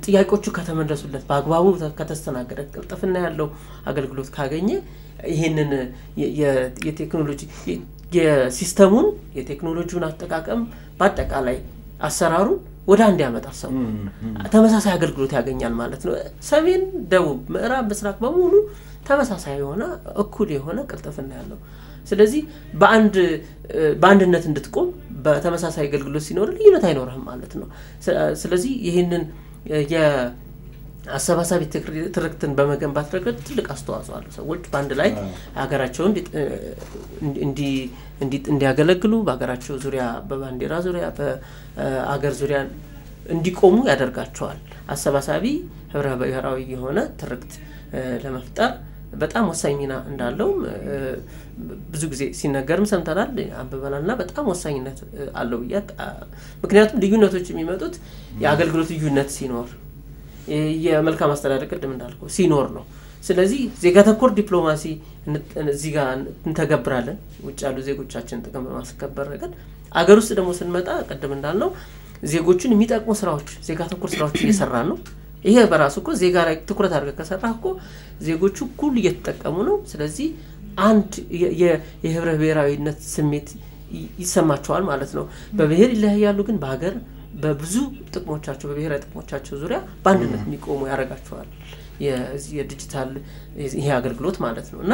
ጥያቄዎቹ ከተመለሱለት በአግባቡ ከተስተናገደ ቅልጥፍና ያለው አገልግሎት ካገኘ ይሄንን የቴክኖሎጂ የሲስተሙን የቴክኖሎጂውን አጠቃቀም በአጠቃላይ አሰራሩ ወደ አንድ ያመጣል ሰው ተመሳሳይ አገልግሎት ያገኛል ማለት ነው ሰሜን ደቡብ ምዕራብ ምስራቅ በሙሉ ተመሳሳይ የሆነ እኩል የሆነ ቅልጥፍና ያለው ስለዚህ በአንድነት እንድትቆም በተመሳሳይ አገልግሎት ሲኖር ልዩነት አይኖርም ማለት ነው ስለዚህ ይሄንን የአሰባሳቢ ትርክትን በመገንባት ረገድ ትልቅ አስተዋጽኦ አለው ሰዎች በአንድ ላይ ሀገራቸውን እንዲያገለግሉ በሀገራቸው ዙሪያ በባንዲራ ዙሪያ በአገር ዙሪያ እንዲቆሙ ያደርጋቸዋል አሰባሳቢ ህብረ ብሔራዊ የሆነ ትርክት ለመፍጠር በጣም ወሳኝ ሚና እንዳለው ብዙ ጊዜ ሲነገርም ሰምተናል አንበበናልና በጣም ወሳኝነት አለው ምክንያቱም ልዩነቶች የሚመጡት የአገልግሎት ልዩነት ሲኖር የመልካም አስተዳደር ቅድም እንዳልከው ሲኖር ነው ስለዚህ ዜጋ ተኮር ዲፕሎማሲ እዚህ ጋር እንተገብራለን ውጭ ያሉ ዜጎቻችን ጥቅም በማስከበር ረገድ አገር ውስጥ ደግሞ ስንመጣ ቅድም እንዳልነው ዜጎችን የሚጠቅሙ ስራዎች ዜጋ ተኮር ስራዎች እየሰራን ነው ይሄ በራሱ እኮ ዜጋ ላይ ትኩረት አድርገህ ከሰራህ እኮ ዜጎቹ ሁሉ እየተጠቀሙ ነው ስለዚህ አንድ የህብረ ብሔራዊነት ስሜት ይሰማቸዋል ማለት ነው በብሔር ይለያያሉ ግን በሀገር በብዙ ጥቅሞቻቸው በብሔራዊ ጥቅሞቻቸው ዙሪያ በአንድነት የሚቆሙ ያረጋቸዋል የዲጂታል ይሄ አገልግሎት ማለት ነው እና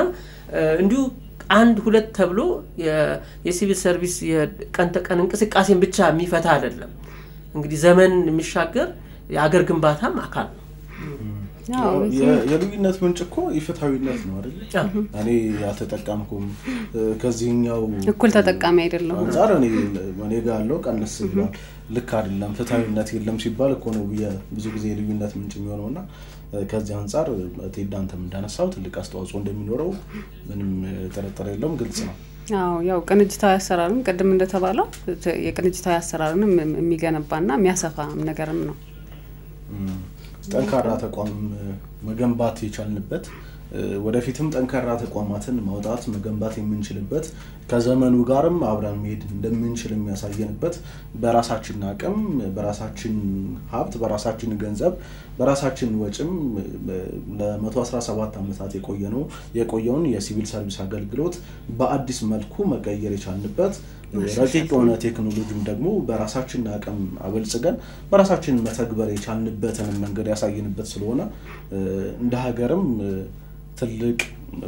እንዲሁ አንድ ሁለት ተብሎ የሲቪል ሰርቪስ የቀን ተቀን እንቅስቃሴን ብቻ የሚፈታ አይደለም እንግዲህ ዘመን የሚሻገር የአገር ግንባታም አካል ነው የልዩነት ምንጭ እኮ ይፍታዊነት ነው አይደል? እኔ ያተጠቀምኩም ከዚህኛው እኩል ተጠቃሚ አይደለም አንፃር እኔ ጋር ያለው ቀንስ ብሏል ልክ አይደለም ፍታዊነት የለም ሲባል እኮ ነው ብዙ ጊዜ የልዩነት ምንጭ የሚሆነውና ከዚህ አንፃር ቴዳንተም እንዳነሳው ትልቅ አስተዋጽኦ እንደሚኖረው ምንም ጥርጥር የለውም ግልጽ ነው። ያው ቅንጅታዊ አሰራርም ቀደም እንደተባለው የቅንጅታዊ አሰራርንም የሚገነባና የሚያሰፋ ነገርም ነው። ጠንካራ ተቋም መገንባት የቻልንበት ወደፊትም ጠንካራ ተቋማትን ማውጣት መገንባት የምንችልበት ከዘመኑ ጋርም አብረን መሄድ እንደምንችል የሚያሳየንበት በራሳችን አቅም በራሳችን ሀብት በራሳችን ገንዘብ በራሳችን ወጭም ለ117 አመታት የቆየውን የሲቪል ሰርቪስ አገልግሎት በአዲስ መልኩ መቀየር የቻልንበት ረቂቅ የሆነ ቴክኖሎጂም ደግሞ በራሳችን አቅም አበልጽገን በራሳችን መተግበር የቻልንበትን መንገድ ያሳየንበት ስለሆነ እንደ ሀገርም ትልቅ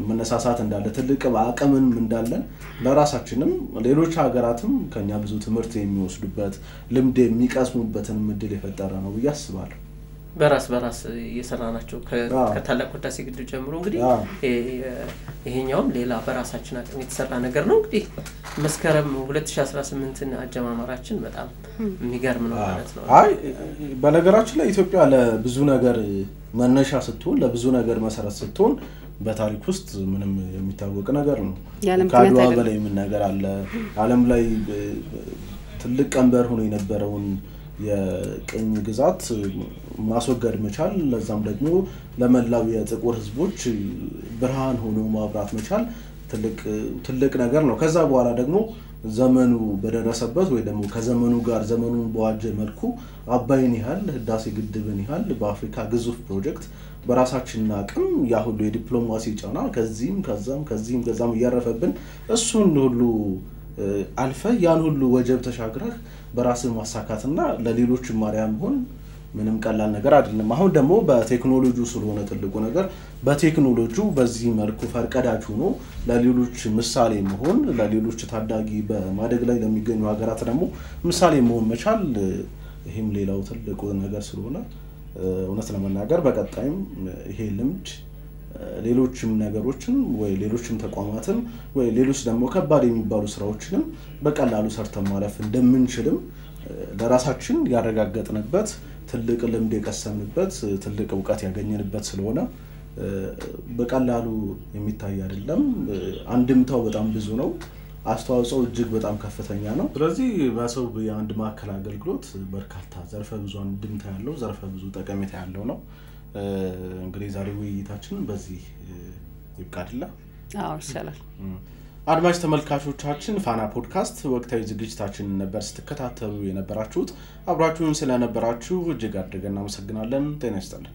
መነሳሳት እንዳለ ትልቅ አቅምም እንዳለን ለራሳችንም ሌሎች ሀገራትም ከኛ ብዙ ትምህርት የሚወስዱበት ልምድ የሚቀስሙበትን ምድል የፈጠረ ነው ያስባሉ። በራስ እየሰራናቸው ከታላቁ ህዳሴ ግድብ ጀምሮ እንግዲህ ይሄኛውም ሌላ በራሳችን አቅም የተሰራ ነገር ነው። እንግዲህ መስከረም 2018ን አጀማመራችን በጣም የሚገርም ነው ማለት ነው። በነገራችን ላይ ኢትዮጵያ ለብዙ ነገር መነሻ ስትሆን ለብዙ ነገር መሰረት ስትሆን በታሪክ ውስጥ ምንም የሚታወቅ ነገር ነው። ካድዋ በላይ ምን ነገር አለ ዓለም ላይ ትልቅ ቀንበር ሆኖ የነበረውን የቅኝ ግዛት ማስወገድ መቻል ለዛም ደግሞ ለመላው የጥቁር ህዝቦች ብርሃን ሆኖ ማብራት መቻል ትልቅ ነገር ነው። ከዛ በኋላ ደግሞ ዘመኑ በደረሰበት ወይ ደግሞ ከዘመኑ ጋር ዘመኑን በዋጀ መልኩ አባይን ይሃል ህዳሴ ግድብን ይሃል በአፍሪካ ግዙፍ ፕሮጀክት በራሳችን አቅም ያ ሁሉ የዲፕሎማሲ ጫና ከዚህም እያረፈብን እሱን ሁሉ አልፈ ያን ሁሉ ወጀብ ተሻግረህ በራስ ማሳካትና ለሌሎች ማርያም ሆን ምንም ቀላል ነገር አይደለም። አሁን ደግሞ በቴክኖሎጂው ስለሆነ ትልቁ ነገር በቴክኖሎጂው በዚህ መልኩ ፈርቀዳጅ ሆኖ ለሌሎች ምሳሌ መሆን ለሌሎች ታዳጊ በማደግ ላይ ለሚገኙ ሀገራት ደግሞ ምሳሌ መሆን መቻል ይሄም ሌላው ትልቁ ነገር ስለሆነ እውነት ለመናገር በቀጣይም ይሄ ልምድ ሌሎችም ነገሮችን ወይ ሌሎችም ተቋማትን ወይ ሌሎች ደግሞ ከባድ የሚባሉ ስራዎችንም በቀላሉ ሰርተን ማለፍ እንደምንችልም ለራሳችን ያረጋግጥንበት ትልቅ ልምድ የቀሰምንበት ትልቅ ዕውቀት ያገኘንበት ስለሆነ በቀላሉ የሚታይ አይደለም። አንድምታው በጣም ብዙ ነው። አስተዋጽኦ እጅግ በጣም ከፍተኛ ነው። ስለዚህ በሰው የአንድ ማዕከል አገልግሎት በርካታ ዘርፈ ብዙ አንድምታ ያለው ዘርፈ ብዙ ጠቀሜታ ያለው ነው። እንግዲህ ዛሬው ውይይታችን በዚህ ይብቃድላ። ይሻላል። አድማጭ ተመልካቾቻችን ፋና ፖድካስት ወቅታዊ ዝግጅታችንን ነበር ስትከታተሉ የነበራችሁት። አብራችሁን ስለነበራችሁ እጅግ አድርገን እናመሰግናለን። ጤና ይስጥልን።